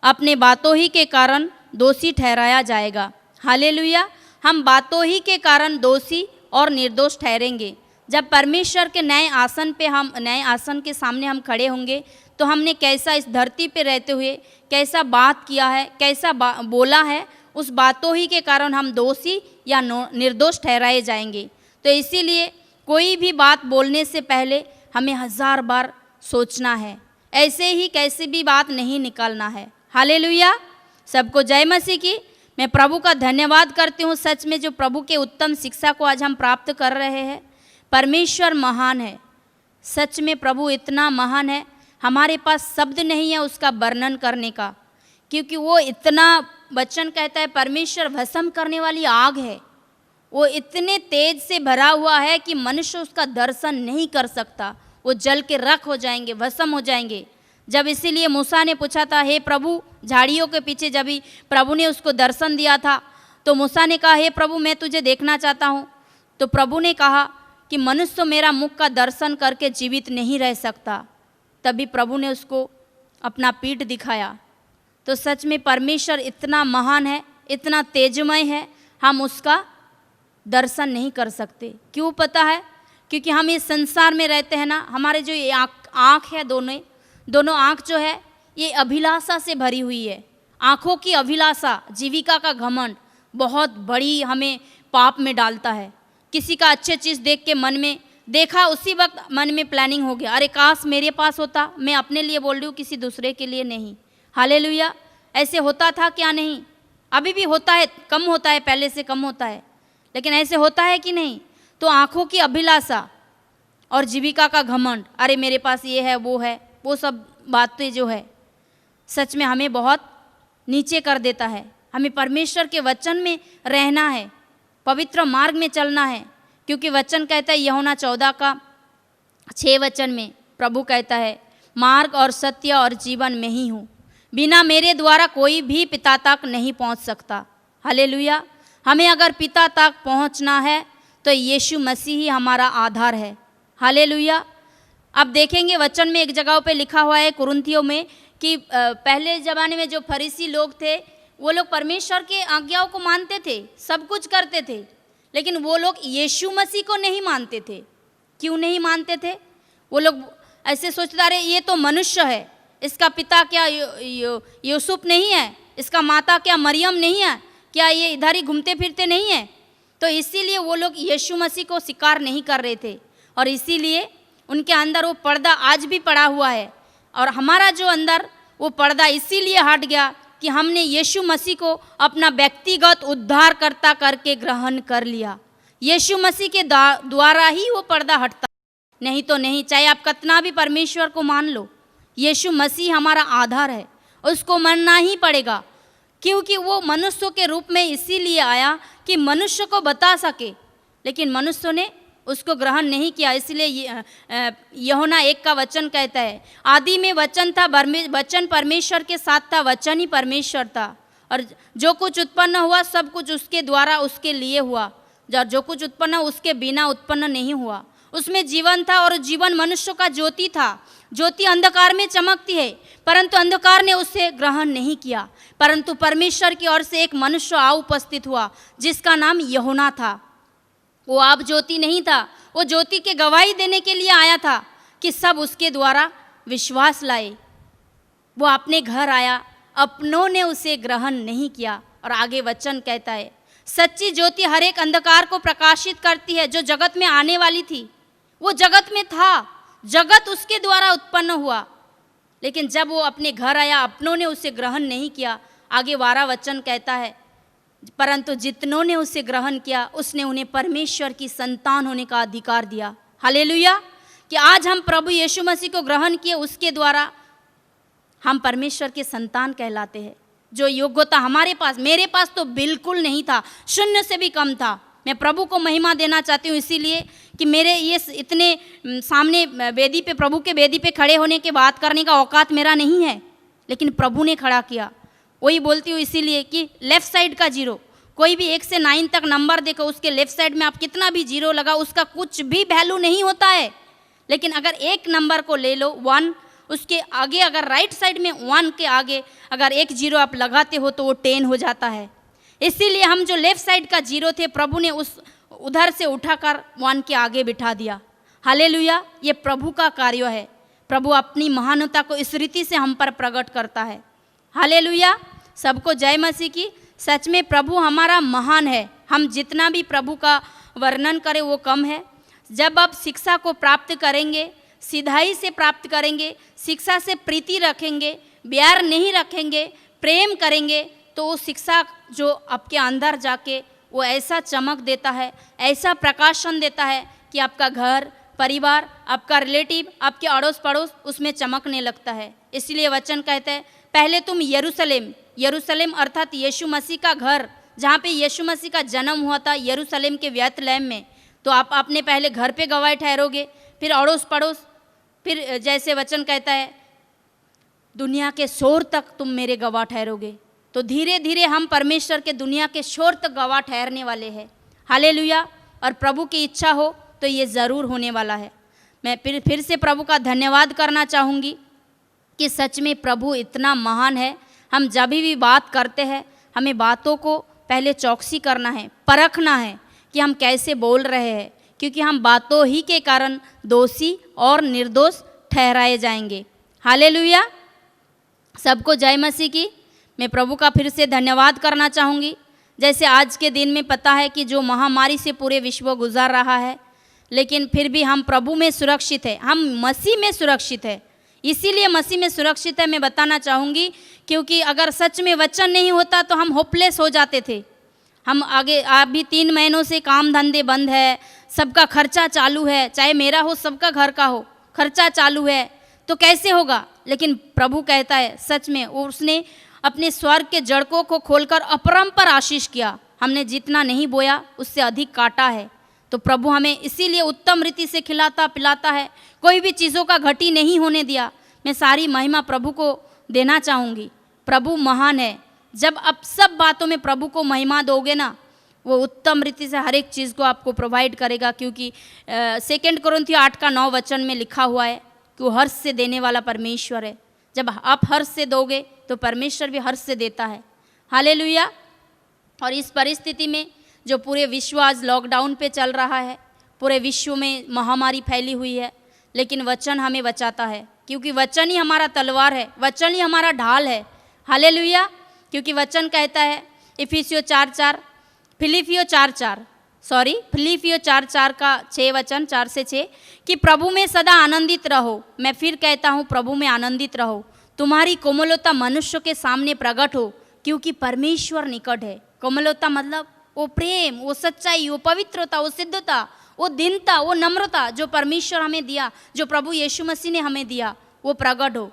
अपने बातों ही के कारण दोषी ठहराया जाएगा। हालेलुया। हम बातों ही के कारण दोषी और निर्दोष ठहरेंगे। जब परमेश्वर के नए आसन पे हम नए आसन के सामने हम खड़े होंगे तो हमने कैसा इस धरती पे रहते हुए कैसा बात किया है, कैसा बोला है, उस बातों ही के कारण हम दोषी या निर्दोष ठहराए जाएंगे। तो इसीलिए कोई भी बात बोलने से पहले हमें 1000 बार सोचना है, ऐसे ही कैसी भी बात नहीं निकालना है। हालेलुया। सबको जय मसीह की। मैं प्रभु का धन्यवाद करती हूँ, सच में जो प्रभु के उत्तम शिक्षा को आज हम प्राप्त कर रहे हैं। परमेश्वर महान है, सच में प्रभु इतना महान है, हमारे पास शब्द नहीं है उसका वर्णन करने का, क्योंकि वो इतना वचन कहता है परमेश्वर भस्म करने वाली आग है। वो इतने तेज से भरा हुआ है कि मनुष्य उसका दर्शन नहीं कर सकता, वो जल के राख हो जाएंगे, भस्म हो जाएंगे। जब इसीलिए मूसा ने पूछा था, हे प्रभु, झाड़ियों के पीछे जब भी प्रभु ने उसको दर्शन दिया था तो मूसा ने कहा, हे प्रभु मैं तुझे देखना चाहता हूँ। तो प्रभु ने कहा कि मनुष्य तो मेरा मुख का दर्शन करके जीवित नहीं रह सकता। तभी प्रभु ने उसको अपना पीठ दिखाया। तो सच में परमेश्वर इतना महान है, इतना तेजमय है, हम उसका दर्शन नहीं कर सकते। क्यों पता है? क्योंकि हम इस संसार में रहते हैं ना, हमारे जो ये आँख है, दोनों आँख जो है ये अभिलाषा से भरी हुई है। आँखों की अभिलाषा, जीविका का घमंड बहुत बड़ी हमें पाप में डालता है। किसी का अच्छे चीज़ देख के मन में देखा, उसी वक्त मन में प्लानिंग हो गया, अरे काश मेरे पास होता। मैं अपने लिए बोल रही हूँ, किसी दूसरे के लिए नहीं। हालेलुया। ऐसे होता था क्या? नहीं, अभी भी होता है, कम होता है, पहले से कम होता है, लेकिन ऐसे होता है कि नहीं? तो आँखों की अभिलाषा और जीविका का घमंड, अरे मेरे पास ये है, वो सब बातें जो है सच में हमें बहुत नीचे कर देता है। हमें परमेश्वर के वचन में रहना है, पवित्र मार्ग में चलना है, क्योंकि वचन कहता है यूहन्ना 14 का 6 वचन में प्रभु कहता है, मार्ग और सत्य और जीवन में ही हूँ, बिना मेरे द्वारा कोई भी पिता तक नहीं पहुँच सकता। हालेलुया। हमें अगर पिता तक पहुँचना है तो यीशु मसीह ही हमारा आधार है। हालेलुया। अब देखेंगे वचन में एक जगह पे लिखा हुआ है कुरिन्थियों में कि पहले ज़माने में जो फरीसी लोग थे वो लोग परमेश्वर के आज्ञाओं को मानते थे, सब कुछ करते थे, लेकिन वो लोग यीशु मसीह को नहीं मानते थे। क्यों नहीं मानते थे? वो लोग ऐसे सोचते रहे, ये तो मनुष्य है, इसका पिता क्या यूसुफ नहीं है, इसका माता क्या मरियम नहीं है, क्या ये इधर ही घूमते फिरते नहीं है? तो इसीलिए वो लोग यीशु मसीह को स्वीकार नहीं कर रहे थे, और इसीलिए उनके अंदर वो पर्दा आज भी पड़ा हुआ है। और हमारा जो अंदर वो पर्दा इसीलिए हट गया कि हमने यीशु मसीह को अपना व्यक्तिगत उद्धारकर्ता करके ग्रहण कर लिया। यीशु मसीह के द्वारा ही वो पर्दा हटता, नहीं तो नहीं। चाहे आप कितना भी परमेश्वर को मान लो, यीशु मसीह हमारा आधार है, उसको मानना ही पड़ेगा, क्योंकि वो मनुष्यों के रूप में इसीलिए आया कि मनुष्य को बता सके, लेकिन मनुष्यों ने उसको ग्रहण नहीं किया। इसलिए यूहन्ना 1 का वचन कहता है, आदि में वचन था, वचन परमेश्वर के साथ था, वचन ही परमेश्वर था, और जो कुछ उत्पन्न हुआ सब कुछ उसके द्वारा उसके लिए हुआ, जो कुछ उत्पन्न उसके बिना उत्पन्न नहीं हुआ। उसमें जीवन था और जीवन मनुष्य का ज्योति था। ज्योति अंधकार में चमकती है, परंतु अंधकार ने उसे ग्रहण नहीं किया। परंतु परमेश्वर की ओर से एक मनुष्य आ उपस्थित हुआ जिसका नाम यूहन्ना था। वो आप ज्योति नहीं था, वो ज्योति के गवाही देने के लिए आया था कि सब उसके द्वारा विश्वास लाए। वो अपने घर आया, अपनों ने उसे ग्रहण नहीं किया। और आगे वचन कहता है, सच्ची ज्योति हर एक अंधकार को प्रकाशित करती है। जो जगत में आने वाली थी वो जगत में था, जगत उसके द्वारा उत्पन्न हुआ, लेकिन जब वो अपने घर आया अपनों ने उसे ग्रहण नहीं किया। आगे 12 वचन कहता है, परंतु जितनों ने उसे ग्रहण किया उसने उन्हें परमेश्वर की संतान होने का अधिकार दिया। हालेलुया! कि आज हम प्रभु यीशु मसीह को ग्रहण किए, उसके द्वारा हम परमेश्वर के संतान कहलाते हैं। जो योग्यता हमारे पास, मेरे पास तो बिल्कुल नहीं था, शून्य से भी कम था। मैं प्रभु को महिमा देना चाहती हूँ, इसीलिए कि मेरे ये इतने सामने वेदी पे, प्रभु के वेदी पे खड़े होने के बात करने का औकात मेरा नहीं है, लेकिन प्रभु ने खड़ा किया। वही बोलती हूँ इसीलिए कि लेफ़्ट साइड का जीरो, कोई भी 1 से 9 तक नंबर देखो, उसके लेफ़्ट साइड में आप कितना भी जीरो लगा उसका कुछ भी वैल्यू नहीं होता है। लेकिन अगर एक नंबर को ले लो 1, उसके आगे अगर राइट साइड में 1 के आगे अगर एक जीरो आप लगाते हो तो वो 10 हो जाता है। इसीलिए हम जो लेफ़्ट साइड का जीरो थे, प्रभु ने उस उधर से उठाकर 1 के आगे बिठा दिया। हालेलुया! ये प्रभु का कार्य है। प्रभु अपनी महानता को इस रीति से हम पर प्रकट करता है। हालेलुया! सबको जय मसीह की। सच में प्रभु हमारा महान है। हम जितना भी प्रभु का वर्णन करें वो कम है। जब आप शिक्षा को प्राप्त करेंगे, सिधाई से प्राप्त करेंगे, शिक्षा से प्रीति रखेंगे, प्यार नहीं रखेंगे, प्रेम करेंगे, तो वो शिक्षा जो आपके अंदर जाके वो ऐसा चमक देता है, ऐसा प्रकाशन देता है कि आपका घर परिवार, आपका रिलेटिव, आपके अड़ोस पड़ोस उसमें चमकने लगता है। इसलिए वचन कहते हैं, पहले तुम यरूशलेम अर्थात यीशु मसीह का घर, जहाँ पे यीशु मसीह का जन्म हुआ था, यरूशलेम के बेथलेहम में, तो आप अपने पहले घर पे गवाह ठहरोगे, फिर अड़ोस पड़ोस, फिर जैसे वचन कहता है दुनिया के शोर तक तुम मेरे गवाह ठहरोगे। तो धीरे धीरे हम परमेश्वर के दुनिया के शोर तक गवाह ठहरने वाले हैं। हालेलुया! और प्रभु की इच्छा हो तो ये ज़रूर होने वाला है। मैं फिर से प्रभु का धन्यवाद करना चाहूँगी कि सच में प्रभु इतना महान है। हम जब भी बात करते हैं हमें बातों को पहले चौकसी करना है, परखना है कि हम कैसे बोल रहे हैं, क्योंकि हम बातों ही के कारण दोषी और निर्दोष ठहराए जाएंगे। हालेलुया! सबको जय मसीह की। मैं प्रभु का फिर से धन्यवाद करना चाहूँगी। जैसे आज के दिन में पता है कि जो महामारी से पूरे विश्व गुजार रहा है, लेकिन फिर भी हम प्रभु में सुरक्षित है, हम मसीह में सुरक्षित है। इसीलिए मसीह में सुरक्षित है मैं बताना चाहूँगी, क्योंकि अगर सच में वचन नहीं होता तो हम होपलेस हो जाते थे। हम आगे अभी 3 महीनों से काम धंधे बंद है, सबका खर्चा चालू है, चाहे मेरा हो सबका घर का हो, खर्चा चालू है, तो कैसे होगा। लेकिन प्रभु कहता है सच में उसने अपने स्वर्ग के जड़कों को खोलकर अपरंपार आशीष किया। हमने जितना नहीं बोया उससे अधिक काटा है। तो प्रभु हमें इसीलिए उत्तम रीति से खिलाता पिलाता है, कोई भी चीज़ों का घटी नहीं होने दिया। मैं सारी महिमा प्रभु को देना चाहूँगी। प्रभु महान है। जब आप सब बातों में प्रभु को महिमा दोगे ना, वो उत्तम रीति से हर एक चीज़ को आपको प्रोवाइड करेगा। क्योंकि 2 कोरिन्थियों 8 का 9 वचन में लिखा हुआ है कि वो हर्ष से देने वाला परमेश्वर है। जब आप हर्ष से दोगे तो परमेश्वर भी हर्ष से देता है। हालेलुया! और इस परिस्थिति में जो पूरे विश्व आज लॉकडाउन पे चल रहा है, पूरे विश्व में महामारी फैली हुई है, लेकिन वचन हमें बचाता है, क्योंकि वचन ही हमारा तलवार है, वचन ही हमारा ढाल है। हालेलुया! क्योंकि वचन कहता है फिलिपियों 4:4 का 6 वचन 4 से 6 कि प्रभु में सदा आनंदित रहो। मैं फिर कहता हूँ प्रभु में आनंदित रहो। तुम्हारी कोमलता मनुष्य के सामने प्रकट हो, क्योंकि परमेश्वर निकट है। कोमलता मतलब वो प्रेम, वो सच्चाई, वो पवित्रता, वो सिद्धता, वो दीनता, वो नम्रता जो परमेश्वर हमें दिया, जो प्रभु यीशु मसीह ने हमें दिया, वो प्रकट हो,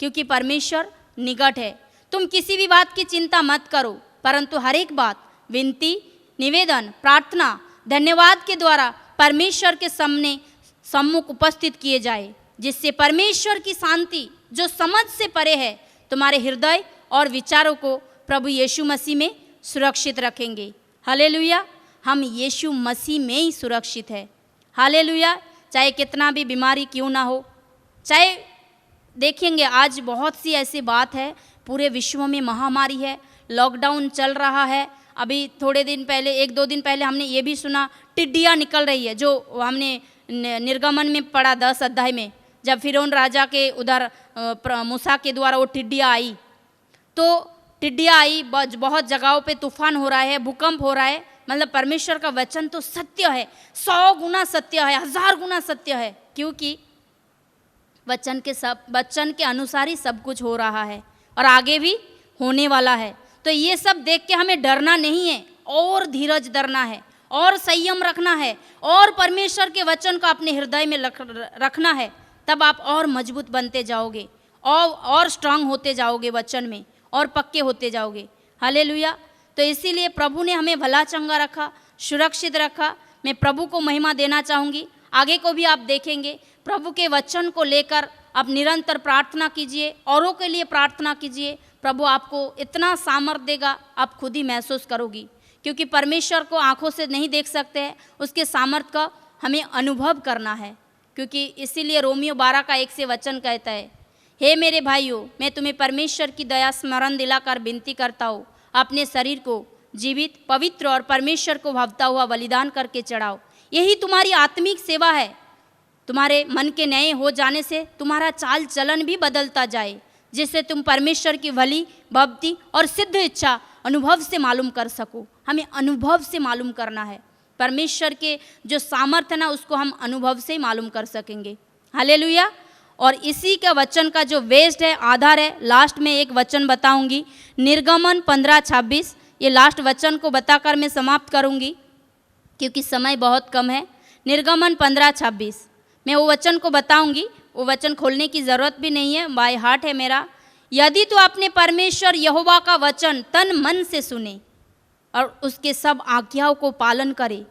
क्योंकि परमेश्वर निकट है। तुम किसी भी बात की चिंता मत करो, परंतु हर एक बात विनती, निवेदन, प्रार्थना, धन्यवाद के द्वारा परमेश्वर के सामने सम्मुख उपस्थित किए जाए, जिससे परमेश्वर की शांति जो समझ से परे है तुम्हारे हृदय और विचारों को प्रभु यीशु मसीह में सुरक्षित रखेंगे। हालेलुया। हम यीशु मसीह में ही सुरक्षित है। हालेलुया। चाहे कितना भी बीमारी क्यों ना हो, चाहे देखेंगे आज बहुत सी ऐसी बात है, पूरे विश्व में महामारी है, लॉकडाउन चल रहा है। अभी थोड़े दिन पहले, 1-2 दिन पहले हमने ये भी सुना टिड्डियाँ निकल रही है, जो हमने निर्गमन में पढ़ा 10 अध्याय में, जब फिरौन राजा के उधर मूसा के द्वारा वो टिड्डियाँ आई, तो टिड्डियाँ आई, बहुत जगहों पे तूफान हो रहा है, भूकंप हो रहा है। मतलब परमेश्वर का वचन तो सत्य है, 100 गुना सत्य है, 1000 गुना सत्य है, क्योंकि वचन के अनुसार ही सब कुछ हो रहा है और आगे भी होने वाला है। तो ये सब देख के हमें डरना नहीं है, और धीरज धरना है, और संयम रखना है, और परमेश्वर के वचन को अपने हृदय में रखना है। तब आप और मजबूत बनते जाओगे, और स्ट्रांग होते जाओगे वचन में, और पक्के होते जाओगे। हालेलुया। तो इसीलिए प्रभु ने हमें भला चंगा रखा, सुरक्षित रखा। मैं प्रभु को महिमा देना चाहूँगी। आगे को भी आप देखेंगे, प्रभु के वचन को लेकर आप निरंतर प्रार्थना कीजिए, औरों के लिए प्रार्थना कीजिए। प्रभु आपको इतना सामर्थ देगा, आप खुद ही महसूस करोगी, क्योंकि परमेश्वर को आंखों से नहीं देख सकते हैं, उसके सामर्थ का हमें अनुभव करना है। क्योंकि इसीलिए रोमियो 12 का 1 से वचन कहता है, हे मेरे भाइयों, मैं तुम्हें परमेश्वर की दया स्मरण दिलाकर विनती करता हूँ, अपने शरीर को जीवित, पवित्र और परमेश्वर को भावता हुआ बलिदान करके चढ़ाओ। यही तुम्हारी आत्मिक सेवा है। तुम्हारे मन के नए हो जाने से तुम्हारा चाल चलन भी बदलता जाए, जिससे तुम परमेश्वर की भली, भक्ति और सिद्ध इच्छा अनुभव से मालूम कर सको। हमें अनुभव से मालूम करना है। परमेश्वर के जो सामर्थ्य है ना, उसको हम अनुभव से ही मालूम कर सकेंगे। हालेलुया। और इसी का वचन का जो वेस्ट है, आधार है, लास्ट में एक वचन बताऊंगी, निर्गमन 15:26। ये लास्ट वचन को बताकर मैं समाप्त करूंगी, क्योंकि समय बहुत कम है। निर्गमन 15:26 मैं वो वचन को बताऊंगी। वो वचन खोलने की ज़रूरत भी नहीं है, बाय हार्ट है मेरा। यदि तो अपने परमेश्वर यहोवा का वचन तन मन से सुने और उसके सब आज्ञाओं को पालन करे,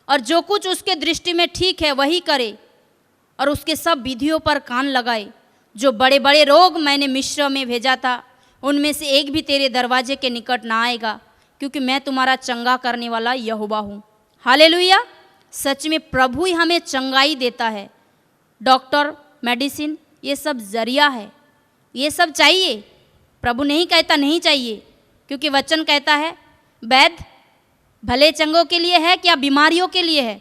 और जो कुछ उसके दृष्टि में ठीक है वही करे, और उसके सब विधियों पर कान लगाए, जो बड़े बड़े रोग मैंने मिस्र में भेजा था, उनमें से एक भी तेरे दरवाजे के निकट ना आएगा, क्योंकि मैं तुम्हारा चंगा करने वाला यहोवा हूँ। हालेलुया। सच में प्रभु ही हमें चंगाई देता है। डॉक्टर, मेडिसिन, ये सब जरिया है, ये सब चाहिए। प्रभु नहीं कहता नहीं चाहिए, क्योंकि वचन कहता है वैद्य भले चंगों के लिए है क्या बीमारियों के लिए है।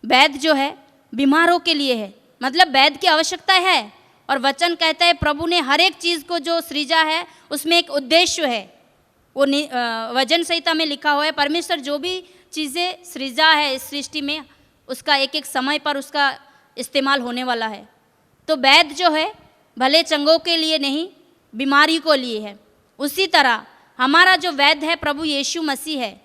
वैद्य जो है बीमारों के लिए है, मतलब वैद्य की आवश्यकता है। और वचन कहता है प्रभु ने हर एक चीज़ को जो सृजा है उसमें एक उद्देश्य है। वो वचन संहिता में लिखा हुआ है, परमेश्वर जो भी चीज़ें सृजा है इस सृष्टि में, उसका एक एक समय पर उसका इस्तेमाल होने वाला है। तो वैद्य जो है भले चंगों के लिए नहीं, बीमारी को लिए है। उसी तरह हमारा जो वैद्य है प्रभु यीशु मसीह है।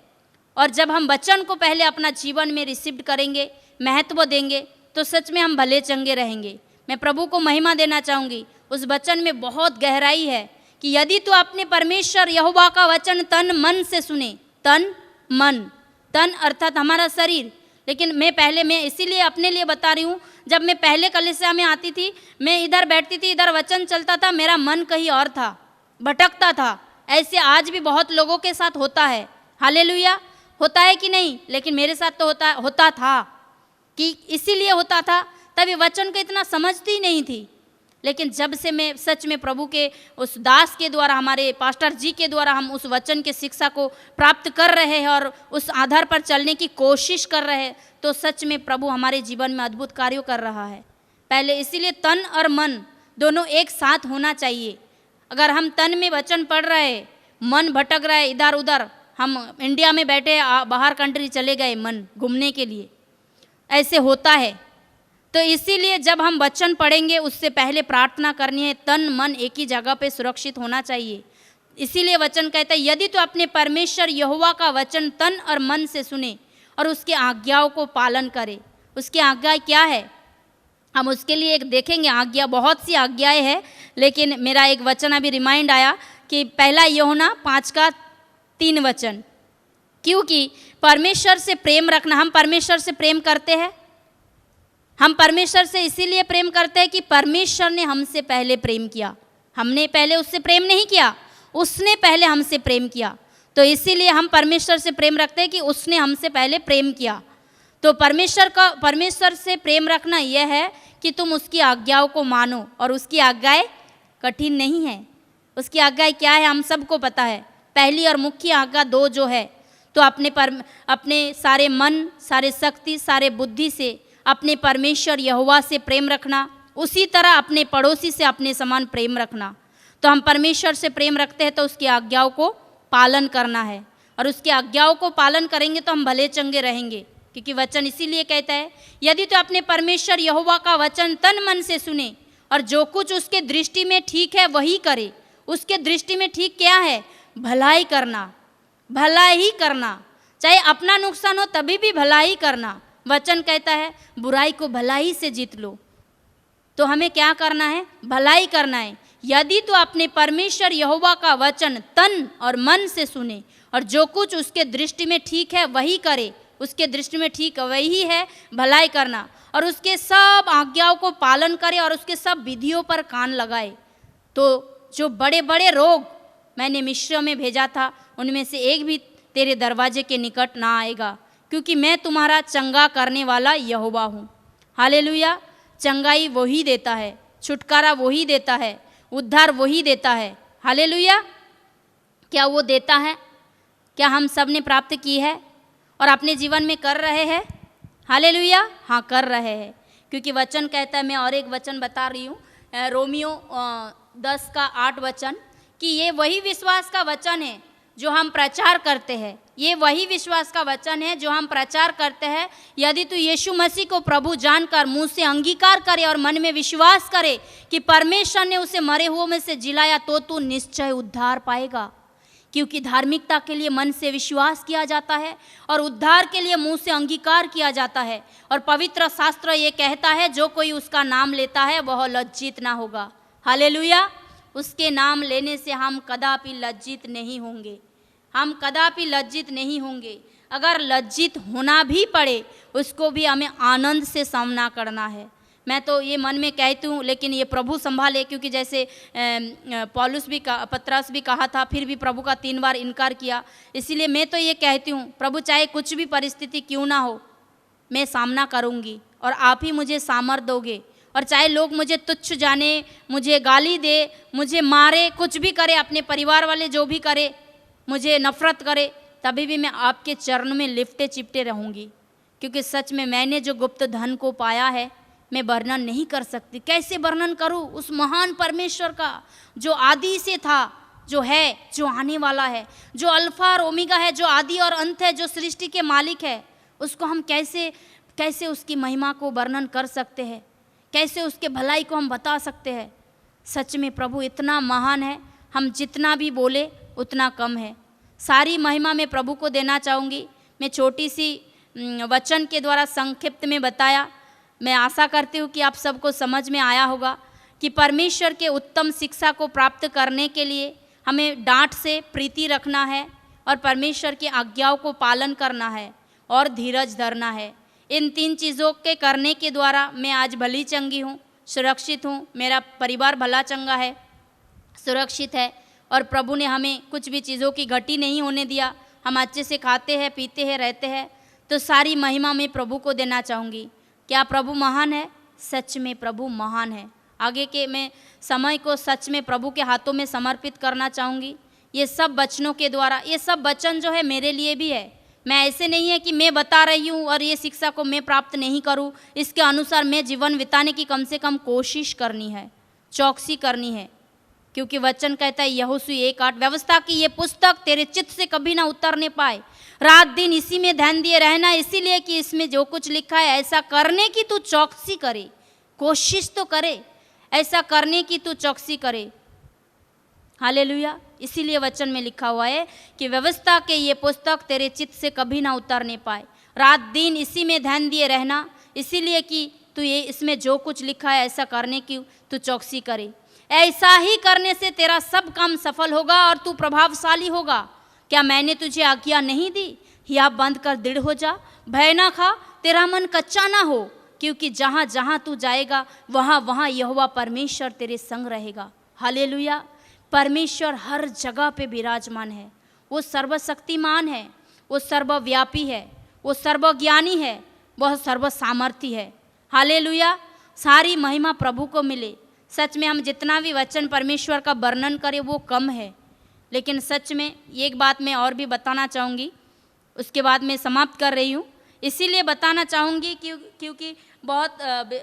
और जब हम वचन को पहले अपना जीवन में रिसीव करेंगे, महत्व देंगे, तो सच में हम भले चंगे रहेंगे। मैं प्रभु को महिमा देना चाहूँगी। उस वचन में बहुत गहराई है कि यदि तू अपने परमेश्वर यहोवा का वचन तन मन से सुने, तन मन, तन अर्थात हमारा शरीर। लेकिन मैं इसीलिए अपने लिए बता रही हूँ, जब मैं पहले कलीसिया में आती थी, मैं इधर बैठती थी, इधर वचन चलता था, मेरा मन कहीं और था, भटकता था। ऐसे आज भी बहुत लोगों के साथ होता है। हालेलुया। होता है कि नहीं? लेकिन मेरे साथ तो होता था कि इसीलिए होता था, तभी वचन को इतना समझती नहीं थी। लेकिन जब से मैं सच में प्रभु के उस दास के द्वारा, हमारे पास्टर जी के द्वारा हम उस वचन के शिक्षा को प्राप्त कर रहे हैं और उस आधार पर चलने की कोशिश कर रहे हैं, तो सच में प्रभु हमारे जीवन में अद्भुत कार्यों कर रहा है। पहले इसीलिए तन और मन दोनों एक साथ होना चाहिए। अगर हम तन में वचन पढ़ रहे हैं, मन भटक रहा है इधर उधर, हम इंडिया में बैठे बाहर कंट्री चले गए मन घूमने के लिए, ऐसे होता है, तो इसीलिए जब हम वचन पढ़ेंगे उससे पहले प्रार्थना करनी है, तन मन एक ही जगह पे सुरक्षित होना चाहिए। इसीलिए वचन कहता है यदि तो अपने परमेश्वर यहोवा का वचन तन और मन से सुने और उसके आज्ञाओं को पालन करे। उसकी आज्ञा क्या है, हम उसके लिए एक देखेंगे। आज्ञा बहुत सी आज्ञाएं हैं, लेकिन मेरा एक वचन अभी रिमाइंड आया कि पहला यूहन्ना 5:3 वचन, क्योंकि परमेश्वर से प्रेम रखना। हम परमेश्वर से प्रेम करते हैं, हम परमेश्वर से इसीलिए प्रेम करते हैं कि परमेश्वर ने हमसे पहले प्रेम किया। हमने पहले उससे प्रेम नहीं किया, उसने पहले हमसे प्रेम किया। तो इसीलिए हम परमेश्वर से प्रेम रखते हैं कि उसने हमसे पहले प्रेम किया। तो परमेश्वर से प्रेम रखना यह है कि तुम उसकी आज्ञाओं को मानो, और उसकी आज्ञाएं कठिन नहीं है। उसकी आज्ञाएं क्या है हम सबको पता है। पहली और मुख्य आज्ञा 2 जो है, तो अपने सारे मन, सारे शक्ति, सारे बुद्धि से अपने परमेश्वर यहोवा से प्रेम रखना, उसी तरह अपने पड़ोसी से अपने समान प्रेम रखना। तो हम परमेश्वर से प्रेम रखते हैं तो उसकी आज्ञाओं को पालन करना है, और उसकी आज्ञाओं को पालन करेंगे तो हम भले चंगे रहेंगे। क्योंकि वचन इसीलिए कहता है यदि तो अपने परमेश्वर यहोवा का वचन तन मन से सुने और जो कुछ उसके दृष्टि में ठीक है वही करे। उसके दृष्टि में ठीक क्या है? भलाई करना, भला ही करना, चाहे अपना नुकसान हो तभी भी भला ही करना। वचन कहता है बुराई को भलाई से जीत लो। तो हमें क्या करना है? भलाई करना है। यदि तो अपने परमेश्वर यहोवा का वचन तन और मन से सुने और जो कुछ उसके दृष्टि में ठीक है वही करे। उसके दृष्टि में ठीक वही है भलाई करना, और उसके सब आज्ञाओं को पालन करे और उसके सब विधियों पर कान लगाए। तो जो बड़े बड़े रोग मैंने मिस्र में भेजा था उनमें से एक भी तेरे दरवाजे के निकट ना आएगा, क्योंकि मैं तुम्हारा चंगा करने वाला यहोवा हूँ। हालेलुया। चंगाई वही देता है, छुटकारा वही देता है, उद्धार वही देता है। हालेलुया। क्या वो देता है? क्या हम सब ने प्राप्त की है और अपने जीवन में कर रहे हैं? हालेलुया। हाँ, कर रहे हैं, क्योंकि वचन कहता है, मैं और एक वचन बता रही हूँ, रोमियो 10:8 वचन, कि ये वही विश्वास का वचन है जो हम प्रचार करते हैं। ये वही विश्वास का वचन है जो हम प्रचार करते हैं। यदि तू यीशु मसीह को प्रभु जानकर मुंह से अंगीकार करे और मन में विश्वास करे कि परमेश्वर ने उसे मरे हुओं में से जिलाया, तो तू निश्चय उद्धार पाएगा। क्योंकि धार्मिकता के लिए मन से विश्वास किया जाता है और उद्धार के लिए मुंह से अंगीकार किया जाता है। और पवित्र शास्त्र ये कहता है जो कोई उसका नाम लेता है वह लज्जित ना होगा। हालेलुया। उसके नाम लेने से हम कदापि लज्जित नहीं होंगे, हम कदापि लज्जित नहीं होंगे। अगर लज्जित होना भी पड़े उसको भी हमें आनंद से सामना करना है। मैं तो ये मन में कहती हूँ, लेकिन ये प्रभु संभाले, क्योंकि जैसे पतरस भी कहा था, फिर भी प्रभु का 3 बार इनकार किया। इसीलिए मैं तो ये कहती हूँ, प्रभु चाहे कुछ भी परिस्थिति क्यों ना हो, मैं सामना करूँगी और आप ही मुझे सामर्थ दोगे। और चाहे लोग मुझे तुच्छ जाने, मुझे गाली दे, मुझे मारे, कुछ भी करे, अपने परिवार वाले जो भी करे, मुझे नफरत करे, तभी भी मैं आपके चरण में लिपटे चिपटे रहूँगी। क्योंकि सच में मैंने जो गुप्त धन को पाया है मैं वर्णन नहीं कर सकती। कैसे वर्णन करूँ उस महान परमेश्वर का जो आदि से था, जो है, जो आने वाला है, जो अल्फा और ओमेगा है, जो आदि और अंत है, जो सृष्टि के मालिक है। उसको हम कैसे उसकी महिमा को वर्णन कर सकते हैं? कैसे उसके भलाई को हम बता सकते हैं? सच में प्रभु इतना महान है, हम जितना भी बोले उतना कम है। सारी महिमा मैं प्रभु को देना चाहूँगी। मैं छोटी सी वचन के द्वारा संक्षिप्त में बताया। मैं आशा करती हूँ कि आप सबको समझ में आया होगा कि परमेश्वर के उत्तम शिक्षा को प्राप्त करने के लिए हमें डांट से प्रीति रखना है और परमेश्वर की आज्ञाओं को पालन करना है और धीरज धरना है। इन 3 चीज़ों के करने के द्वारा मैं आज भली चंगी हूँ, सुरक्षित हूँ, मेरा परिवार भला चंगा है, सुरक्षित है, और प्रभु ने हमें कुछ भी चीज़ों की घटी नहीं होने दिया। हम अच्छे से खाते हैं, पीते हैं, रहते हैं। तो सारी महिमा मैं प्रभु को देना चाहूँगी। क्या प्रभु महान है? सच में प्रभु महान है। आगे के मैं समय को सच में प्रभु के हाथों में समर्पित करना चाहूँगी। ये सब वचनों के द्वारा, ये सब वचन जो है मेरे लिए भी है। मैं ऐसे नहीं है कि मैं बता रही हूँ और ये शिक्षा को मैं प्राप्त नहीं करूँ, इसके अनुसार मैं जीवन बिताने की कम से कम कोशिश करनी है, चौकसी करनी है। क्योंकि वचन कहता है यहोशू 1:8, व्यवस्था की ये पुस्तक तेरे चित्त से कभी ना उतरने पाए, रात दिन इसी में ध्यान दिए रहना, इसीलिए कि इसमें जो कुछ लिखा है ऐसा करने की तू चौकसी करे, कोशिश तो करे, ऐसा करने की तू चौकसी करे। हालेलुया। इसीलिए वचन में लिखा हुआ है कि व्यवस्था के ये पुस्तक तेरे चित्त से कभी ना उतरने पाए, रात दिन इसी में ध्यान दिए रहना, इसीलिए कि तू ये इसमें जो कुछ लिखा है ऐसा करने की तू चौकसी करे। ऐसा ही करने से तेरा सब काम सफल होगा और तू प्रभावशाली होगा। क्या मैंने तुझे आज्ञा नहीं दी? हिया बंद कर दृढ़ हो जा, भय ना खा, तेरा मन कच्चा ना हो, क्योंकि जहाँ जहाँ तू जाएगा वहाँ वहाँ यहोवा परमेश्वर तेरे संग रहेगा। हालेलुया। परमेश्वर हर जगह पे विराजमान है। वो सर्वशक्तिमान है, वो सर्वव्यापी है, वो सर्वज्ञानी है, वह सर्वसामर्थी है। हालेलुया। सारी महिमा प्रभु को मिले। सच में हम जितना भी वचन परमेश्वर का वर्णन करें वो कम है, लेकिन सच में एक बात मैं और भी बताना चाहूँगी, उसके बाद मैं समाप्त कर रही हूँ। इसीलिए बताना चाहूँगी क्योंकि बहुत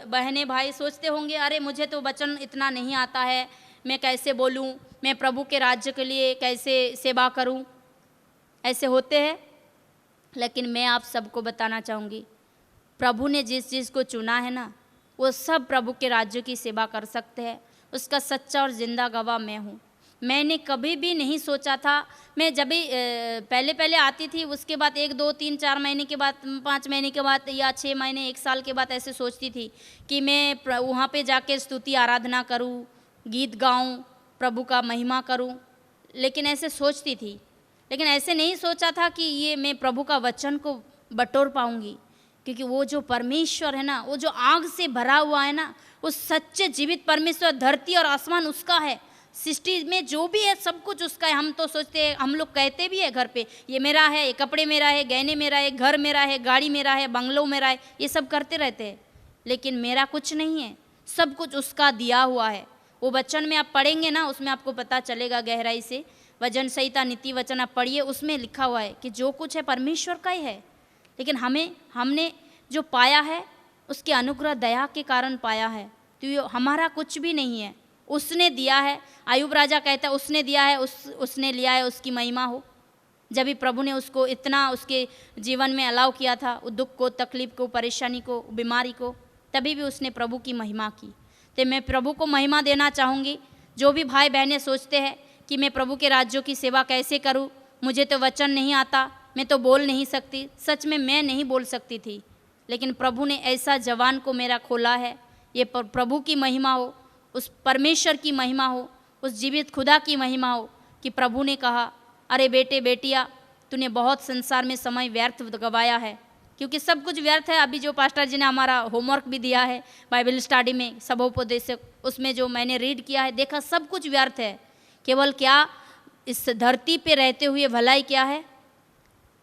बहनें भाई सोचते होंगे, अरे मुझे तो वचन इतना नहीं आता है, मैं कैसे बोलूँ, मैं प्रभु के राज्य के लिए कैसे सेवा करूँ, ऐसे होते हैं। लेकिन मैं आप सबको बताना चाहूँगी, प्रभु ने जिस चीज़ को चुना है ना, वो सब प्रभु के राज्य की सेवा कर सकते हैं। उसका सच्चा और ज़िंदा गवाह मैं हूँ। मैंने कभी भी नहीं सोचा था, मैं जब भी पहले आती थी, उसके बाद 1 2 3 4 महीने के बाद, 5 महीने के बाद या 6 महीने 1 साल के बाद ऐसे सोचती थी कि मैं वहाँ पे जाके स्तुति आराधना करूँ, गीत गाऊँ, प्रभु का महिमा करूँ, लेकिन ऐसे सोचती थी। लेकिन ऐसे नहीं सोचा था कि ये मैं प्रभु का वचन को बटोर पाऊँगी, क्योंकि वो जो परमेश्वर है ना, वो जो आग से भरा हुआ है ना, वो सच्चे जीवित परमेश्वर, धरती और आसमान उसका है, सृष्टि में जो भी है सब कुछ उसका है। हम तो सोचते हैं, हम लोग कहते भी है घर पे, ये मेरा है, ये कपड़े मेरा है, गहने मेरा है, घर मेरा है, गाड़ी मेरा है, बंगलो मेरा है, ये सब करते रहते हैं, लेकिन मेरा कुछ नहीं है, सब कुछ उसका दिया हुआ है। वो वचन में आप पढ़ेंगे ना, उसमें आपको पता चलेगा गहराई से। वचन संहिता नीति वचन आप पढ़िए, उसमें लिखा हुआ है कि जो कुछ है परमेश्वर का ही है, लेकिन हमने जो पाया है उसके अनुग्रह दया के कारण पाया है, तो ये हमारा कुछ भी नहीं है, उसने दिया है। आयुब राजा कहता है उसने दिया है, उसने लिया है, उसकी महिमा हो। जब भी प्रभु ने उसको इतना उसके जीवन में अलाउ किया था, दुख को, तकलीफ को, परेशानी को, बीमारी को, तभी भी उसने प्रभु की महिमा की। तो मैं प्रभु को महिमा देना चाहूँगी। जो भी भाई बहनें सोचते हैं कि मैं प्रभु के राज्यों की सेवा कैसे करूँ, मुझे तो वचन नहीं आता, मैं तो बोल नहीं सकती, सच में मैं नहीं बोल सकती थी, लेकिन प्रभु ने ऐसा जवान को मेरा खोला है। ये प्रभु की महिमा हो, उस परमेश्वर की महिमा हो, उस जीवित खुदा की महिमा हो कि प्रभु ने कहा, अरे बेटे बेटिया, तूने बहुत संसार में समय व्यर्थ गवाया है, क्योंकि सब कुछ व्यर्थ है। अभी जो पास्टर जी ने हमारा होमवर्क भी दिया है बाइबल स्टडी में, सभोपदेशक, उसमें जो मैंने रीड किया है, देखा सब कुछ व्यर्थ है। केवल क्या इस धरती पे रहते हुए भलाई क्या है?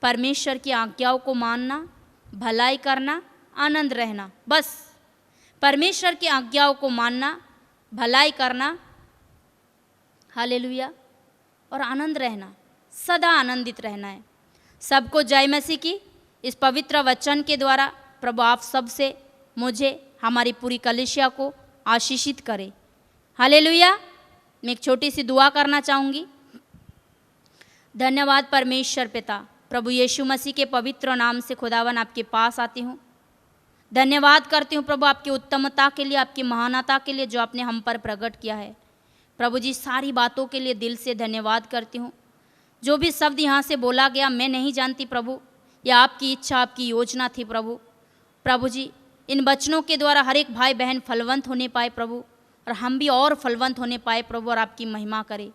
परमेश्वर की आज्ञाओं को मानना, भलाई करना, आनंद रहना, बस। परमेश्वर की आज्ञाओं को मानना, भलाई करना, हालेलुया, और आनंद रहना, सदा आनंदित रहना है। सबको जय मसीह की। इस पवित्र वचन के द्वारा प्रभु आप सबसे, मुझे, हमारी पूरी कलीसिया को आशीषित करे। हालेलुया। मैं एक छोटी सी दुआ करना चाहूँगी। धन्यवाद परमेश्वर पिता, प्रभु यीशु मसीह के पवित्र नाम से खुदावन आपके पास आती हूँ। धन्यवाद करती हूँ प्रभु आपकी उत्तमता के लिए, आपकी महानता के लिए जो आपने हम पर प्रकट किया है। प्रभु जी सारी बातों के लिए दिल से धन्यवाद करती हूँ। जो भी शब्द यहाँ से बोला गया मैं नहीं जानती प्रभु, यह आपकी इच्छा, आपकी योजना थी प्रभु। प्रभु जी इन वचनों के द्वारा हर एक भाई बहन फलवंत होने पाए प्रभु, और हम भी और फलवंत होने पाए प्रभु, और आपकी महिमा करें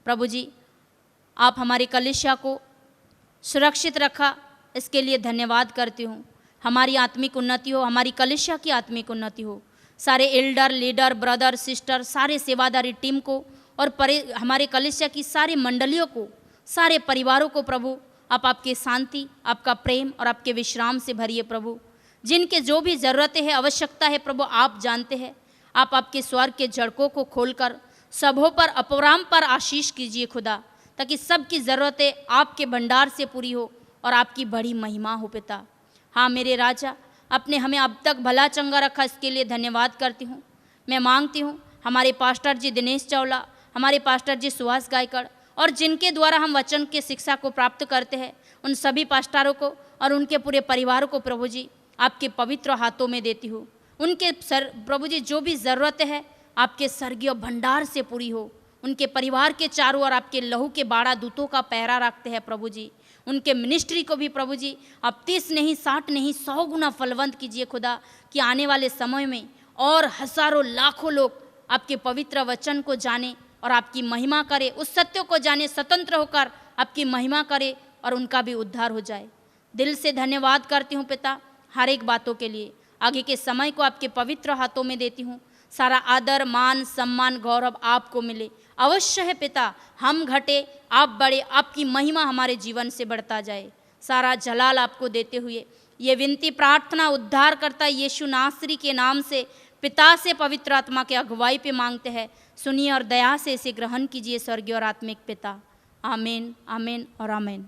प्रभु जी। आप हमारी कलीसिया को सुरक्षित रखा, इसके लिए धन्यवाद करती हूँ। हमारी आत्मिक उन्नति हो, हमारी कलीसिया की आत्मिक उन्नति हो। सारे एल्डर, लीडर, ब्रदर, सिस्टर, सारे सेवादारी टीम को और हमारे कलीसिया की सारी मंडलियों को, सारे परिवारों को प्रभु आप आपके शांति, आपका प्रेम और आपके विश्राम से भरिए प्रभु। जिनके जो भी ज़रूरतें हैं, आवश्यकता है प्रभु आप जानते हैं। आप आपके स्वर्ग के झड़कों को खोलकर सबों पर अपराम पर आशीष कीजिए खुदा, ताकि सबकी ज़रूरतें आपके भंडार से पूरी हो और आपकी बड़ी महिमा हो पिता। हाँ मेरे राजा, अपने हमें अब तक भला चंगा रखा, इसके लिए धन्यवाद करती हूँ। मैं मांगती हूँ हमारे पास्टर जी दिनेश चावला, हमारे पास्टर जी सुहास गायकड़, और जिनके द्वारा हम वचन के शिक्षा को प्राप्त करते हैं, उन सभी पास्टरों को और उनके पूरे परिवार को प्रभु जी आपके पवित्र हाथों में देती हूँ। उनके प्रभु जी जो भी ज़रूरत है आपके स्वर्गीय भंडार से पूरी हो। उनके परिवार के चारों ओर आपके लहू के बाड़ा दूतों का पहरा रखते हैं प्रभु जी। उनके मिनिस्ट्री को भी प्रभु जी आप 30 नहीं 60 नहीं 100 गुना फलवंत कीजिए खुदा, कि आने वाले समय में और हज़ारों लाखों लोग आपके पवित्र वचन को जाने और आपकी महिमा करे, उस सत्य को जाने, स्वतंत्र होकर आपकी महिमा करे और उनका भी उद्धार हो जाए। दिल से धन्यवाद करती हूँ पिता हर एक बातों के लिए। आगे के समय को आपके पवित्र हाथों में देती हूँ। सारा आदर मान सम्मान गौरव आपको मिले। अवश्य है पिता, हम घटे आप बढ़े, आपकी महिमा हमारे जीवन से बढ़ता जाए। सारा जलाल आपको देते हुए ये विनती प्रार्थना उद्धार करता यीशु नासरी के नाम से पिता से पवित्र आत्मा के अगुवाई पे मांगते हैं। सुनिए और दया से इसे ग्रहण कीजिए स्वर्गीय और आत्मिक पिता। आमीन, आमीन और आमीन।